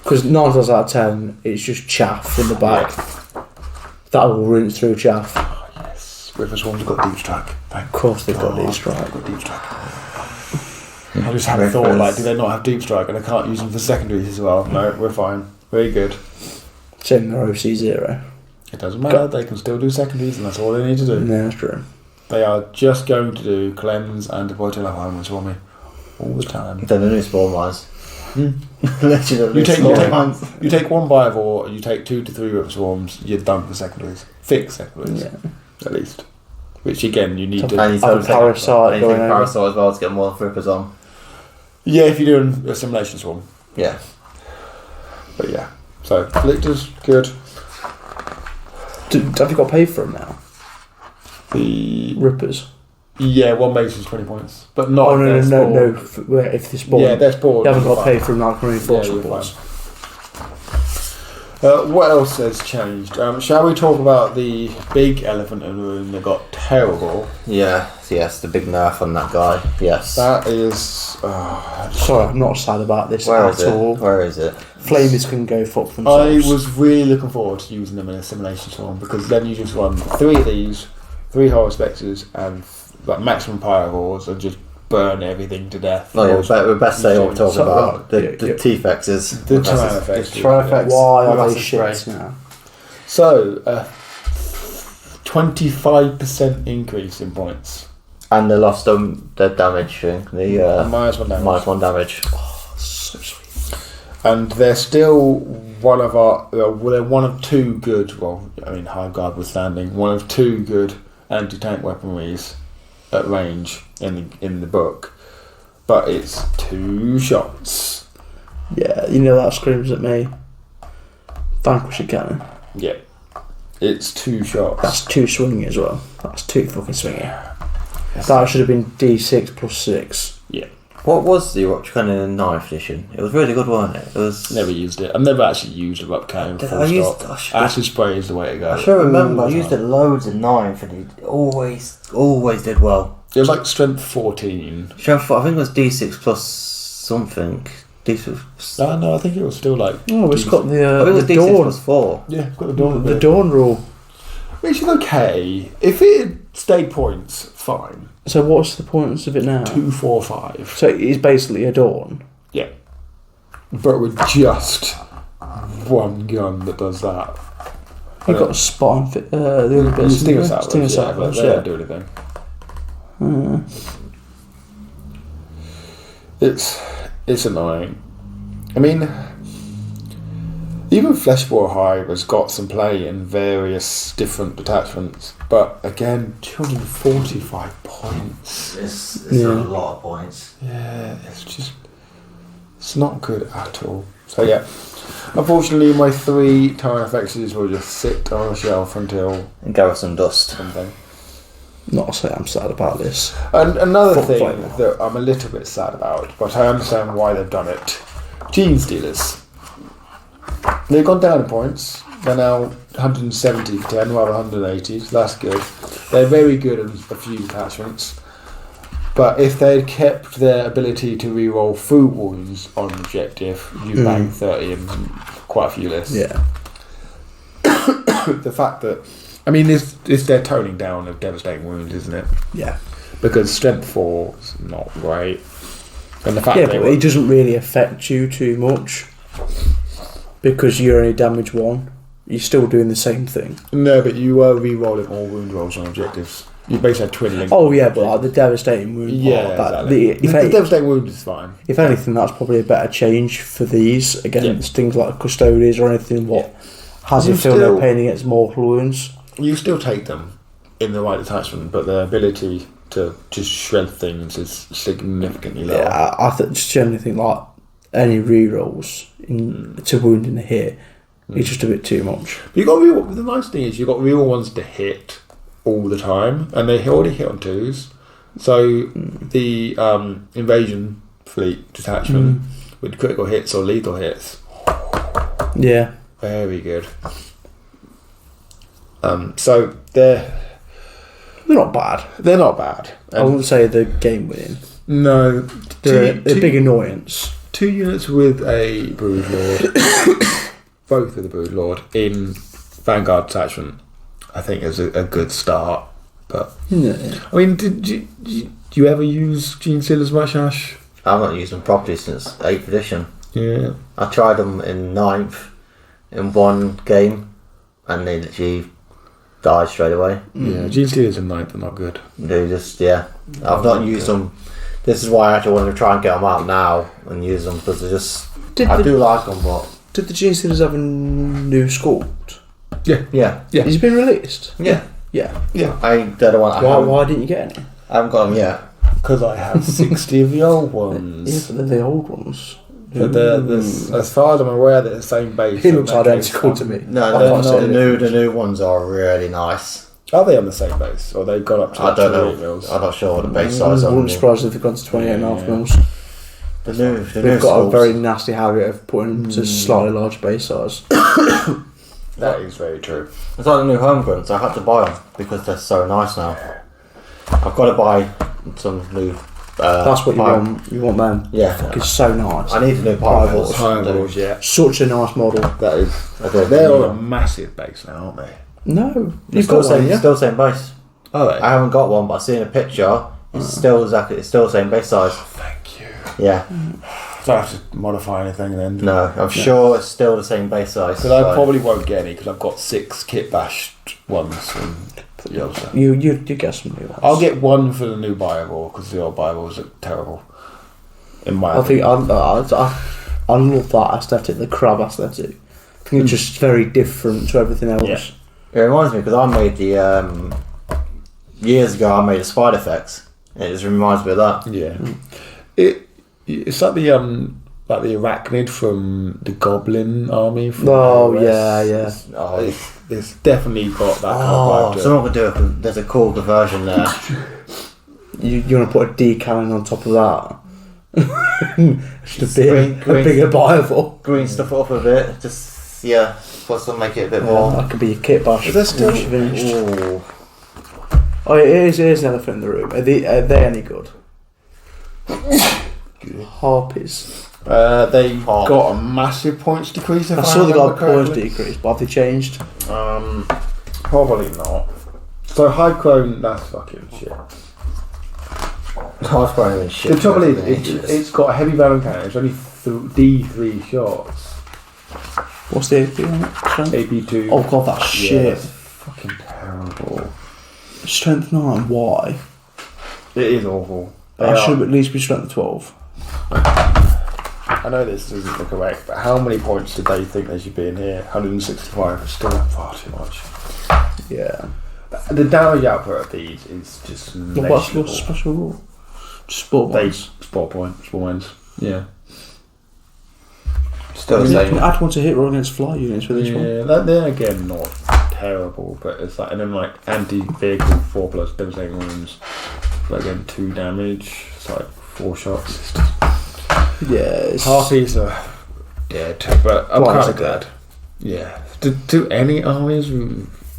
Because 9 times out of 10, it's just chaff in the back. That will rinse through chaff. Oh, yes. River Swarm's got deep strike. Of course they've got deep strike. They've got deep strike. I just had a thought, like, do they not have deep strike and I can't use them for secondaries as well? No, we're fine. Very good. Same their OC 0. It doesn't matter, they can still do secondaries and that's all they need to do. Yeah, that's true. They are just going to do cleanse and deploy to level moments for me. All the time. Then the new spawn mines. You take one Biovore, you take 2 to 3 River Swarms, you're done for secondaries. Fix secondaries, at least. Which again, you need to. And you have a parasite going over. Parasite as well to get more flippers on. Yeah, if you're doing a Assimilation Swarm. Yeah. But yeah. So, Lictors, good. Have you got paid for them now? The Rippers. Yeah, one base is 20 points. But not no. If this ball. Yeah, they're spawned. You haven't got paid for them like running force reports. What else has changed? Shall we talk about the big elephant in the room that got terrible? Yeah, yes, the big nerf on that guy. Yes. That is. Sorry, I'm not sad about this Where at all. Where is it? Flamers can go fuck themselves. I was really looking forward to using them in a Assimilation Swarm because then you just run 3 of these, 3 Horror Spectres, and like maximum Pyrovores and just burn everything to death. No, yeah, we best say what we're talking about. The T-Fexes. The Tyrannofex. The Tyrannofex. Why are they shit now? So, 25% increase in points. And they lost their damage thing. The -1 damage. -1 damage. Oh, so sweet. And they're still one of our. They're one of 2 good. Well, I mean, High Guard withstanding, one of 2 good anti-tank weaponries at range in the book, but it's 2 shots. Yeah, you know that screams at me. Vanquish a cannon. Yeah, it's 2 shots. That's 2 swinging as well. That's 2 fucking swinging. That should have been D6 plus 6. Yeah, What was the Eruption Cannon in 9th edition? It was really good, wasn't it? It was. Never used it. I've never actually used Eruption Cannon. Acid spray is the way to go. I sure remember. I used it loads in 9th, and it always did well. It was like strength 14. Strength, I think it was D6 plus something. D6. No, I think it was still like. Oh, it's got I think it was the D6 dawn. plus 4. Yeah, it's got the dawn. The dawn rule. Which is okay. If it had stayed points, fine. So what's the points of it now? 2, 4, 5. So it's basically a dawn. Yeah. But with just one gun that does that. You've got a spot on the other bits. Stinger Salvos, but they don't do anything. It's annoying. I mean, even Fleshbore Hive has got some play in various different detachments, but again, 245 points. It's a lot of points. Yeah, it's not good at all. So yeah, unfortunately, my 3 Tyrannofexes will just sit on a shelf until And Garrison Dust. something. Not to say I'm sad about this. And another Full thing flame. that I'm a little bit sad about, but I understand why they've done it. Genestealers. They've gone down in points. They're now 170 for 10 rather than 180, so that's good. They're very good in a few detachments. But if they'd kept their ability to reroll food wounds on objective, you bang 30 and quite a few lists. Yeah. The fact that, I mean, it's their toning down of devastating wounds, isn't it? Yeah. Because strength 4 is not great. And the fact Yeah, that but it doesn't really affect you too much because you're only damage 1. You're still doing the same thing. No, but you were re-rolling all wound rolls on objectives. You basically had twin links. Oh yeah, but like the devastating wound. Yeah, part, exactly. The devastating wound is fine. If anything, that's probably a better change for these against things like custodians or anything what has a feel no pain against mortal wounds. You still take them in the right attachment, but their ability to just shred things is significantly lower. Yeah, I just generally think like any rerolls to wound and hit is just a bit too much. But you got real. The nice thing is you got real ones to hit all the time, and they already hit on 2s. So the invasion fleet detachment with critical hits or lethal hits, Yeah, very good. So they're not bad. They're not bad. I wouldn't say they're game winning. No, They're a big annoyance. 2 units with a Brood Lord, both with a Brood Lord in Vanguard detachment, I think is a good start. But Yeah. I mean, did you ever use Genestealers much, Ash? I've not used them properly since 8th edition. Yeah. I tried them in 9th in one game, and they literally died straight away. Yeah, Genestealers in 9th are not good. They just, I've not used them. This is why I actually want to try and get them out now and use them, because they're just. I do like them, but. Did the Genestealers have a new sculpt? Yeah. Has it been released? Yeah. Yeah. I don't want. Why didn't you get any? I haven't got them yet. Because I have 60 of the old ones. Yeah, but they're the old ones. But as far as I'm aware, they're the same base. He looks identical to me. No, I can't say the new ones are really nice. Are they on the same base, or they've gone up to? I don't 28 know. mils? I'm not sure what the base size I on wouldn't the surprise if they've gone to 28.5 mils. They've got a sculpts. very nasty habit of putting them to slightly larger base size. That is very true. It's like the new homegrown, so I had to buy them because they're so nice now. I've got to buy some new. That's what you want. You want them. Yeah. Fuck, it's so nice. I need the new Pyrovores. Pyrovores, yeah. Such a nice model. That is. They're on a massive base now, aren't they? No, You've you've got one. Yeah. Still the same base. Are they? I haven't got one, but I've seen a picture. It's still exactly. It's still the same base size. Thank you. Yeah. So I have to modify anything then? No, I'm sure it's still the same base size. Because I probably won't get any because I've got 6 kit bashed ones from the old stuff. You get some new ones. I'll get one for the new Biovore because the old Biovores look terrible. In my I think opinion. I love that aesthetic, the crab aesthetic. I think it's just very different to everything else. Yeah. It reminds me because I made the years ago. I made a Spider-Fex. It just reminds me of that. Yeah. It's like the arachnid from the Goblin Army. From Oh iOS. yeah. It's definitely got that kind of Oh, vibe to it. someone could do it. There's a cool conversion there. You want to put a decal on top of that Just a bigger Biovore. Green stuff up a bit. Just plus to make it a bit more. That could be a kit bash. Is there still? Ooh. Oh, it is an elephant in the room. Are they any good? Harpies. They got a massive points decrease. I saw they got a points decrease, but have they changed? Probably not. So high chrome, that's fucking shit. Hard spraying shit. The trouble is, it's got a heavy barrel cannon. It's only D3 shots. What's the AP on it? AP2. Oh god, that's shit. That's fucking terrible. Strength 9, why? It is awful. That should at least be strength 12. I know this isn't the correct, but how many points did they think they should be in here? 165 is still far too much. Yeah. The damage output of these is just What's your special rule? Sport points. Sport points. Yeah. Still the You same. can add one to hit roll against fly units with this one. Yeah, they're again not terrible, but it's like, and then like anti-vehicle 4+ devastating wounds, but again 2 damage. It's like 4 shots. Yeah. Harpies are dead, but I'm kind of glad. Yeah. Do any armies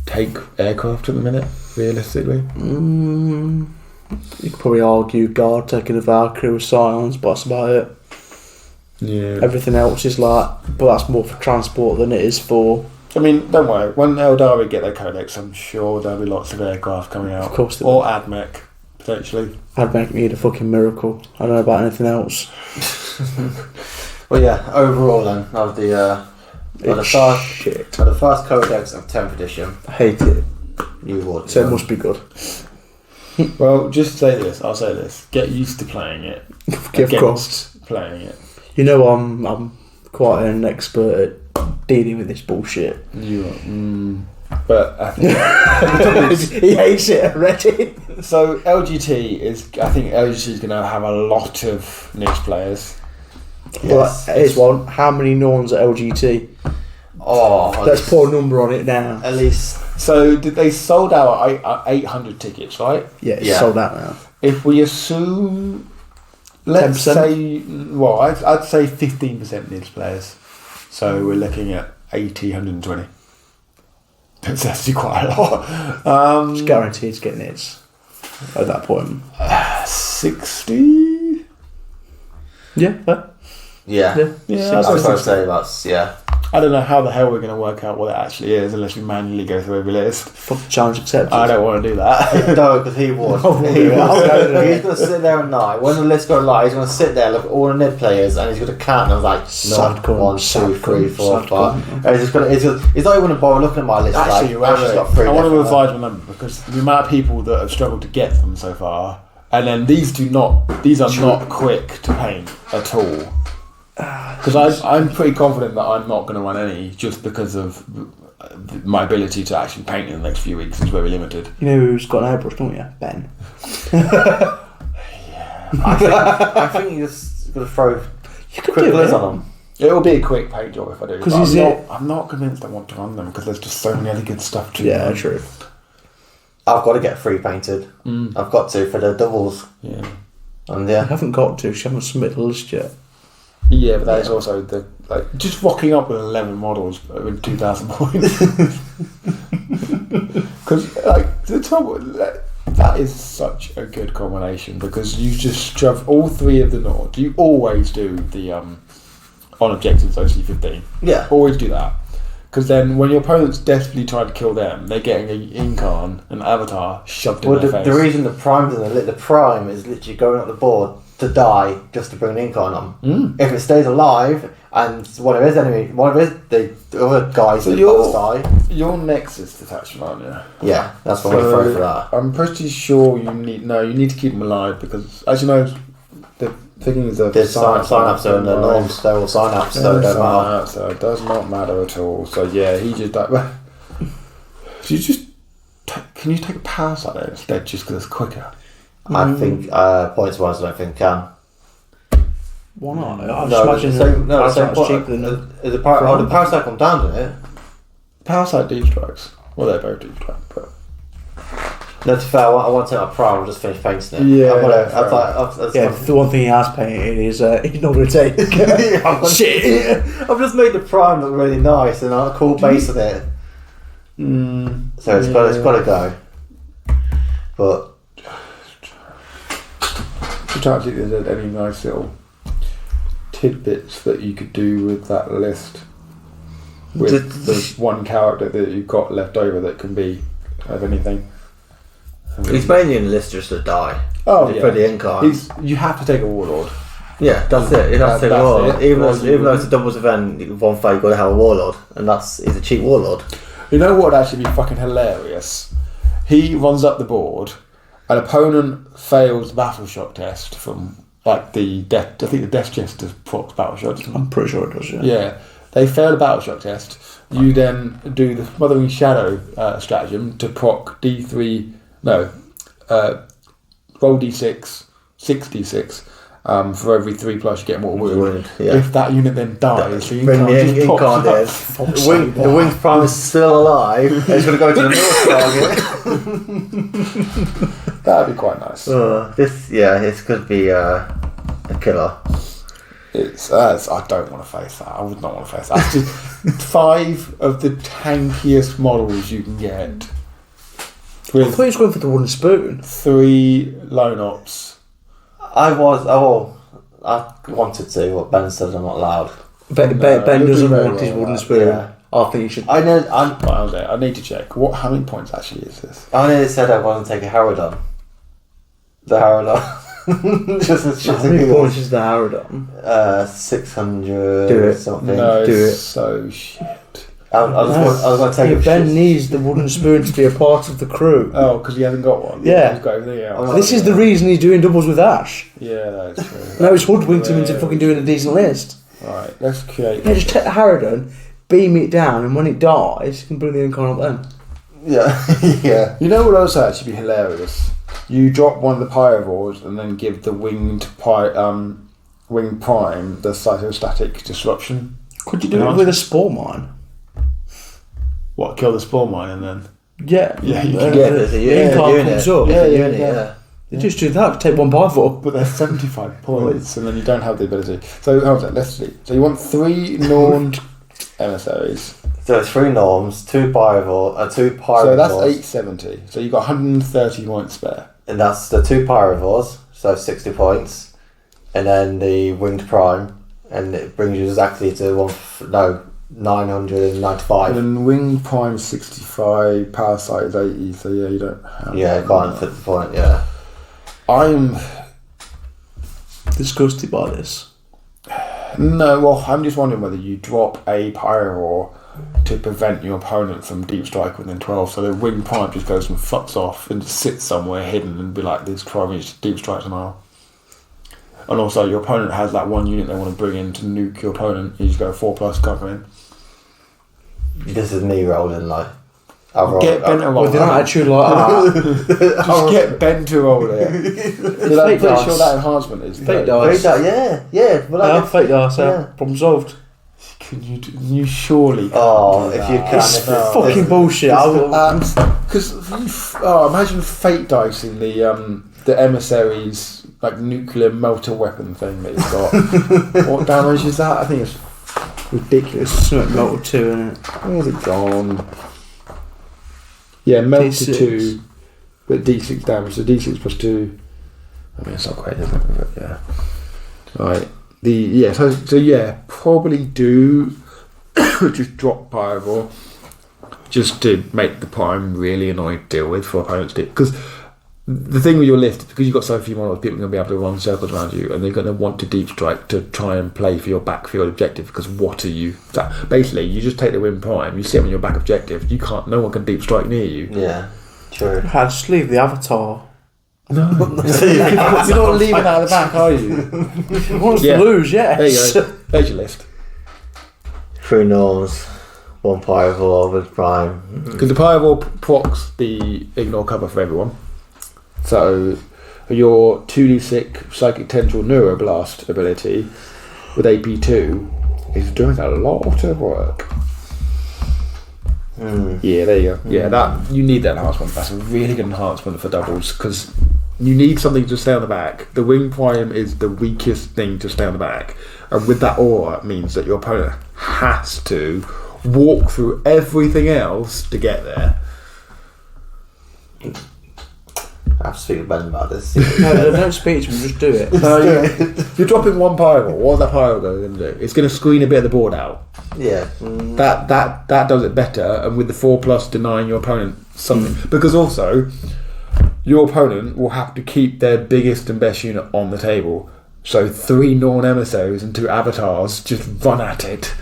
take aircraft at the minute, realistically? You could probably argue Guard taking a Valkyrie with Scions, but that's about it. Yeah. Everything else is like, but that's more for transport than it is for. I mean, don't worry. When Eldari get their codex, I'm sure there'll be lots of aircraft coming out. Of course, or AdMech potentially. AdMech need a fucking miracle. I don't know about anything else. Well, yeah. Overall, then of the first codex of 10th edition, I hate it. you would. So it must be good. Well, just say this. I'll say this. Get used to playing it. Of course. Playing it. You know, I'm quite an expert at dealing with this bullshit. You are. But I think he hates it already. so LGT is. I think LGT is going to have a lot of niche players. Yes. Well, here's one. How many Norns at LGT? Oh, let's put a number on it now. At least. So they sold out 800 tickets, right? Yeah, it's sold out now. If we assume, let's 10%? say, well, I'd say 15% niche players. So we're looking at 120. That's actually quite a lot. It's guaranteed it's getting hits at that point. 60? Yeah, fair. Yeah. Yeah, I was going to say that's I don't know how the hell we're going to work out what it actually is unless we manually go through every list. Fuck challenge accepted. I don't want to do that. No, because he would. He's going to sit there and lie. When the list goes live, he's going to sit there, look at all the Ned players, and he's going to count them like 1, 2, 3, 4, 5. And he's not even going to bother looking at my list. Actually, like, Ash has got 3 I want to left. revise my number because the amount of people that have struggled to get them so far, and then these are not quick to paint at all. Because I'm pretty confident that I'm not going to run any just because of my ability to actually paint in the next few weeks is very limited. You know who's got an airbrush, don't you? Ben. I think you just got to throw quick gliz on them. It will be a quick paint job if I do. Because I'm not convinced I want to run them because there's just so many other good stuff to Yeah, run. true. I've got to get 3 painted. I've got to for the doubles. Yeah. And I haven't got to. She hasn't submitted the list yet. Yeah, but that is also just rocking up with 11 models with 2,000 points. Because the trouble that is such a good combination because you just shove all 3 of the Nords. You always do the on objectives OC15. Yeah. Always do that. Because then when your opponent's desperately trying to kill them, they're getting an Incarn, an Avatar, shoved in their face. The reason the Prime doesn't the Prime is literally going up the board to die just to bring an Incarn on. If it stays alive and one of the other guys that die. You're Nexus detachment, aren't you? Yeah, that's what I'm going to throw for that. I'm pretty sure you need to keep them alive because, as you know, the thing is there's sign-ups and the norms, they're all sign-ups, so it doesn't matter. So it does not matter at all. So yeah, he just can you take a power side there instead just because it's quicker? I think points-wise, I don't think can. Why not? I just imagine the same cheaper point. than The power side come down, doesn't it? Power side deep strikes. Well, they're both deep strike, but No, to be fair, I want to take my prime. I'll just finish painting it. Yeah, The one thing he has painted is he's not going to take. Shit! I've just made the prime look really nice and a cool base on it. So it's got to go. But I'm trying to think if there's any nice little tidbits that you could do with that list. With the one character that you've got left over that can be of anything. He's mainly in the list just to die. Oh, yeah. For the incarn. You have to take a warlord. Yeah, that's it. You have to take a That's warlord. it. Even though it's a doubles event, one fight you've got to have a warlord, and he's a cheap warlord. You know what would actually be fucking hilarious? He runs up the board, an opponent fails the battle shock test from like the death. I think the death chest does proc battle shock. I'm pretty sure it does. Yeah. Yeah, they fail the battle shock test. You then do the Smothering Shadow stratagem to proc D3. No, roll D6, 6d6. For every 3+ you get more wound. Yeah. If that unit then dies, the Bring the incarn incarn in. The winged prime is still alive. It's going to go to the north target. That'd be quite nice. This could be a killer. I don't want to face that. I would not want to face that. That's just 5 of the tankiest models you can get. I thought he was going for the wooden spoon. 3 lone ops. I wanted to, but Ben said I'm not allowed. Ben doesn't want his wooden spoon. Yeah. I think you should. I need to check. How many points actually is this? I nearly said I want to take a Harrodon. The Harrodon. How many points is the Harrodon? 600 Do it. something. No, Do it. so shit. I was going to take Ben needs the wooden spoon to be a part of the crew. Oh, because he hasn't got one. Yeah. He's got everything else. This is the reason he's doing doubles with Ash. Yeah, that's true. Now he's hoodwinked him into fucking doing a decent list. Right, let's create. Yeah, just take the Harrodon, beam it down, and when it dies, you can bring the incarn up then. Yeah. You know what else would actually be hilarious? You drop one of the Pyrovores and then give the winged prime the cytostatic disruption. Could you do it with a spore mine? What, kill the spore mine and then? Yeah. Yeah, you can get it. The incarn comes up. Yeah. You just do that, take one Pyrovore. But they're 75 points and then you don't have the ability. So, hold on, let's see. So you want 3 Norm Emissaries. So it's 3 Norms, 2 Pyrovores, 2 Pyrovores. So that's 870. So you've got 130 points spare. And that's the 2 Pyrovores, so 60 points. And then the winged prime, and it brings you exactly to 995. And then winged prime is 65, parasite is 80, so yeah, you don't have Yeah, can't fit the point, yeah. I'm disgusted by this. No, well, I'm just wondering whether you drop a Pyrovore to prevent your opponent from deep strike within 12, so the winged prime just goes and fucks off and just sits somewhere hidden and be like, this 12-inch deep strike tomorrow. And also, your opponent has that one unit they want to bring in to nuke your opponent. You just go 4+ cover in. This is me rolling like. Get Ben to roll. Well, they're not actually like that. Just get Ben to roll it. I'm pretty sure that enhancement is fake dice. Yeah. Well, Fake dice. Problem solved. Can you surely? Oh, if you can. It's fucking bullshit. Because imagine fake dice in the emissaries like nuclear melter weapon thing that you've got. What damage is that? I think it's ridiculous. It's not melted 2 in it. Where's it gone? Yeah, melted D6. 2, but D6 damage. So D6 +2. I mean, it's not great, is it? But yeah. Right. So probably do just drop Pyrovore just to make the prime really annoying to deal with for opponents to. Because the thing with your list, because you've got so few models, people are going to be able to run circles around you, and they're going to want to deep strike to try and play for your backfield objective. Because what are you? So basically, you just take the win prime, you sit on your back objective. No one can deep strike near you. Yeah, true. Just leave the avatar. No, you're not leaving out of the back, are you? If you want us to lose, yes. There you go. There's your list. 3 Norms, 1 Pyrovore with prime. Because the Pyrovore procs the ignore cover for everyone. So your 2d6 Psychic Tendril Neuroblast ability with AP2 is doing a lot of work. Yeah, there you go. Yeah, that you need that enhancement. That's a really good enhancement for doubles because you need something to stay on the back. The Wing Prime is the weakest thing to stay on the back, and with that aura, it means that your opponent has to walk through everything else to get there. I have to speak to Ben about this. No, don't speak to him, just do it. You're dropping one Pyro. What's that Pyro going to do? It's going to screen a bit of the board out. Yeah. That does it better, and with the 4+ denying your opponent something. Because also, your opponent will have to keep their biggest and best unit on the table. So 3 Norm Emissaries and 2 Avatars just run at it.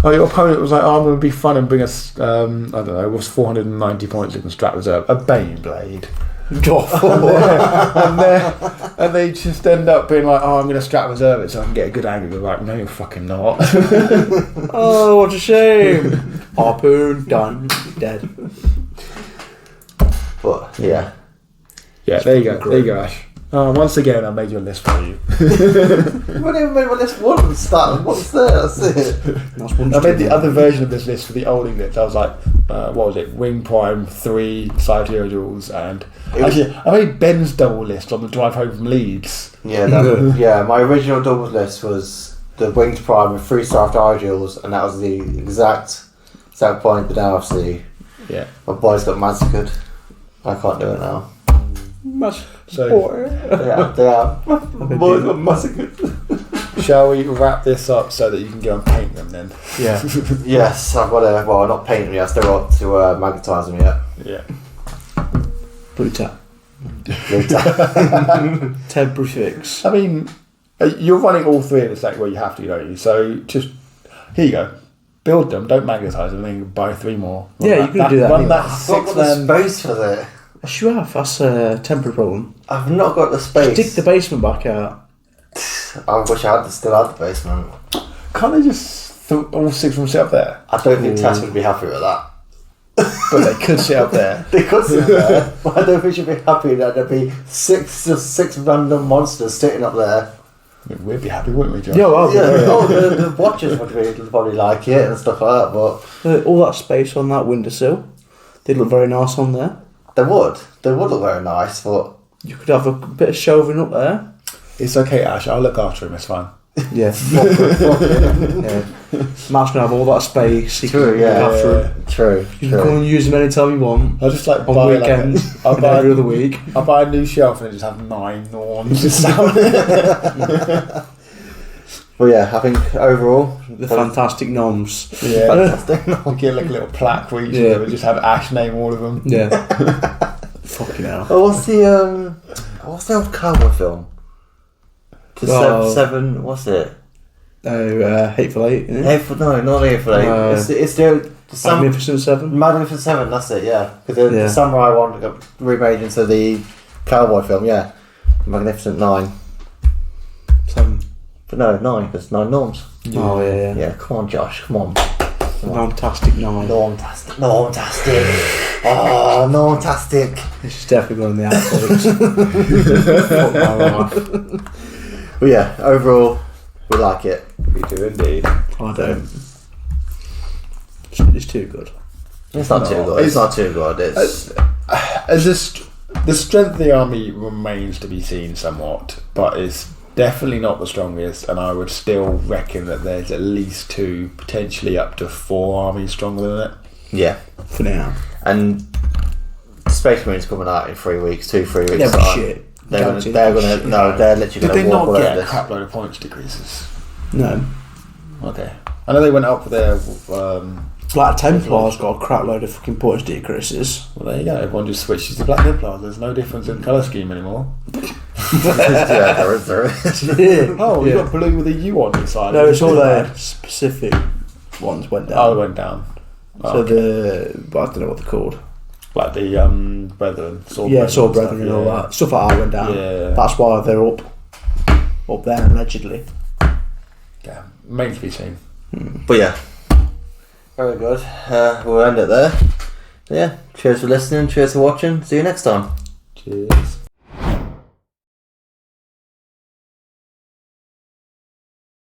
Oh, your opponent was like, I'm going to be fun and bring us, I don't know, it was 490 points in the Strat Reserve, a Bane Blade. and they just end up being like, I'm going to Strat Reserve it so I can get a good angle. They're like, no, you're fucking not. Oh, what a shame. Harpoon, done, dead. But, yeah. Yeah, there you go. There you go, Ash. Once again, I made your list for you. I've only made my list once. What's there? That's it. I made the other version of this list for the old English. I was like, what was it? Wing Prime, 3 Cyclero Duels, and actually, I made Ben's double list on the drive home from Leeds. Yeah, yeah. My original doubles list was the Winged Prime with 3 Starved Duels, and that was the exact point. But now obviously, yeah, my boys got massacred. I can't do it now. So they are. My boys got massacred. Shall we wrap this up so that you can go and paint them then? Yeah. Yes, I've got to. Well, not paint them yet. I still got to magnetise them yet. Yeah. Blue tap. Temporary fix. I mean, you're running all 3 in a sec where you have to, don't you? So just here you go. Build them. Don't magnetise them. Then buy 3 more. Yeah, you can do that. Run Anyway. that I've 6 not got the space for that. Yes, you have. That's a temporary problem. I've not got the space. Dig the basement back out. I wish I still had the basement. Can't they just throw all 6 of them sit up there? I don't think Tess would be happy with that. But they could sit up there. They could sit there, but I don't think she'd be happy that there'd be 6 random monsters sitting up there. We'd be happy, wouldn't we, John? Yeah, well, the watchers would probably like it and stuff like that, but all that space on that windowsill, they'd look very nice on there. they would look very nice, but You could have a bit of shelving up there. It's okay, Ash. I'll look after him. It's fine. Yeah. Yeah. Matt's gonna have all that space. You True, can yeah. look after it. True. You can come and use them anytime you want. I'll just like On buy weekends, I'll and buy every other week. I'll buy a new shelf and just have 9 Norms just out. Well, yeah, I think overall The fantastic noms. Yeah. fantastic. We'll get like a little plaque for each Yeah. of them and just have Ash name all of them. Yeah. Fucking hell. Oh, what's the old cowboy film? The seven. What's it? Oh, Hateful Eight. Yeah. Hateful, no, not Hateful Eight. It's the Magnificent Seven. Magnificent Seven. That's it. Yeah, because the Yeah. samurai one got remade into the cowboy film. Yeah, Magnificent 9. 7. But no, 9. There's 9 norms. Oh yeah. Yeah, come on, Josh. Come on. Fantastic 9. Normtastic. Oh, Normtastic. This is definitely one of the outtakes. Fuck my life. But yeah, overall, we like it. We do indeed. I don't. It's too good. It's not too good. It's not too good. It's The strength of the army remains to be seen somewhat, but it's definitely not the strongest, and I would still reckon that there's at least 2, potentially up to 4 armies stronger than it. yeah. For now. And Space Marine's coming out in 3 weeks, 2-3 weeks. Yeah, but time. shit. They're Guaranteed gonna shit. no, they're literally Did gonna they walk not all over get a this. crap load of points decreases? No. Okay. I know they went up for their. Black Templars got a crap load of fucking points decreases. Well, there you go. Everyone just switches to Black Templars. There's no difference in colour scheme anymore. Yeah, there is. Yeah. Oh, you got blue with a U on inside. No, it's all their specific ones went down. Oh, they went down. So but I don't know what they're called. Like the Brethren, Sword Yeah, Brethren Sword and Brethren and all that. Stuff like that went down. Yeah. That's why they're up there, allegedly. Yeah, meant to be seen. But yeah, very good. We'll end it there. Yeah, cheers for listening. Cheers for watching. See you next time. Cheers.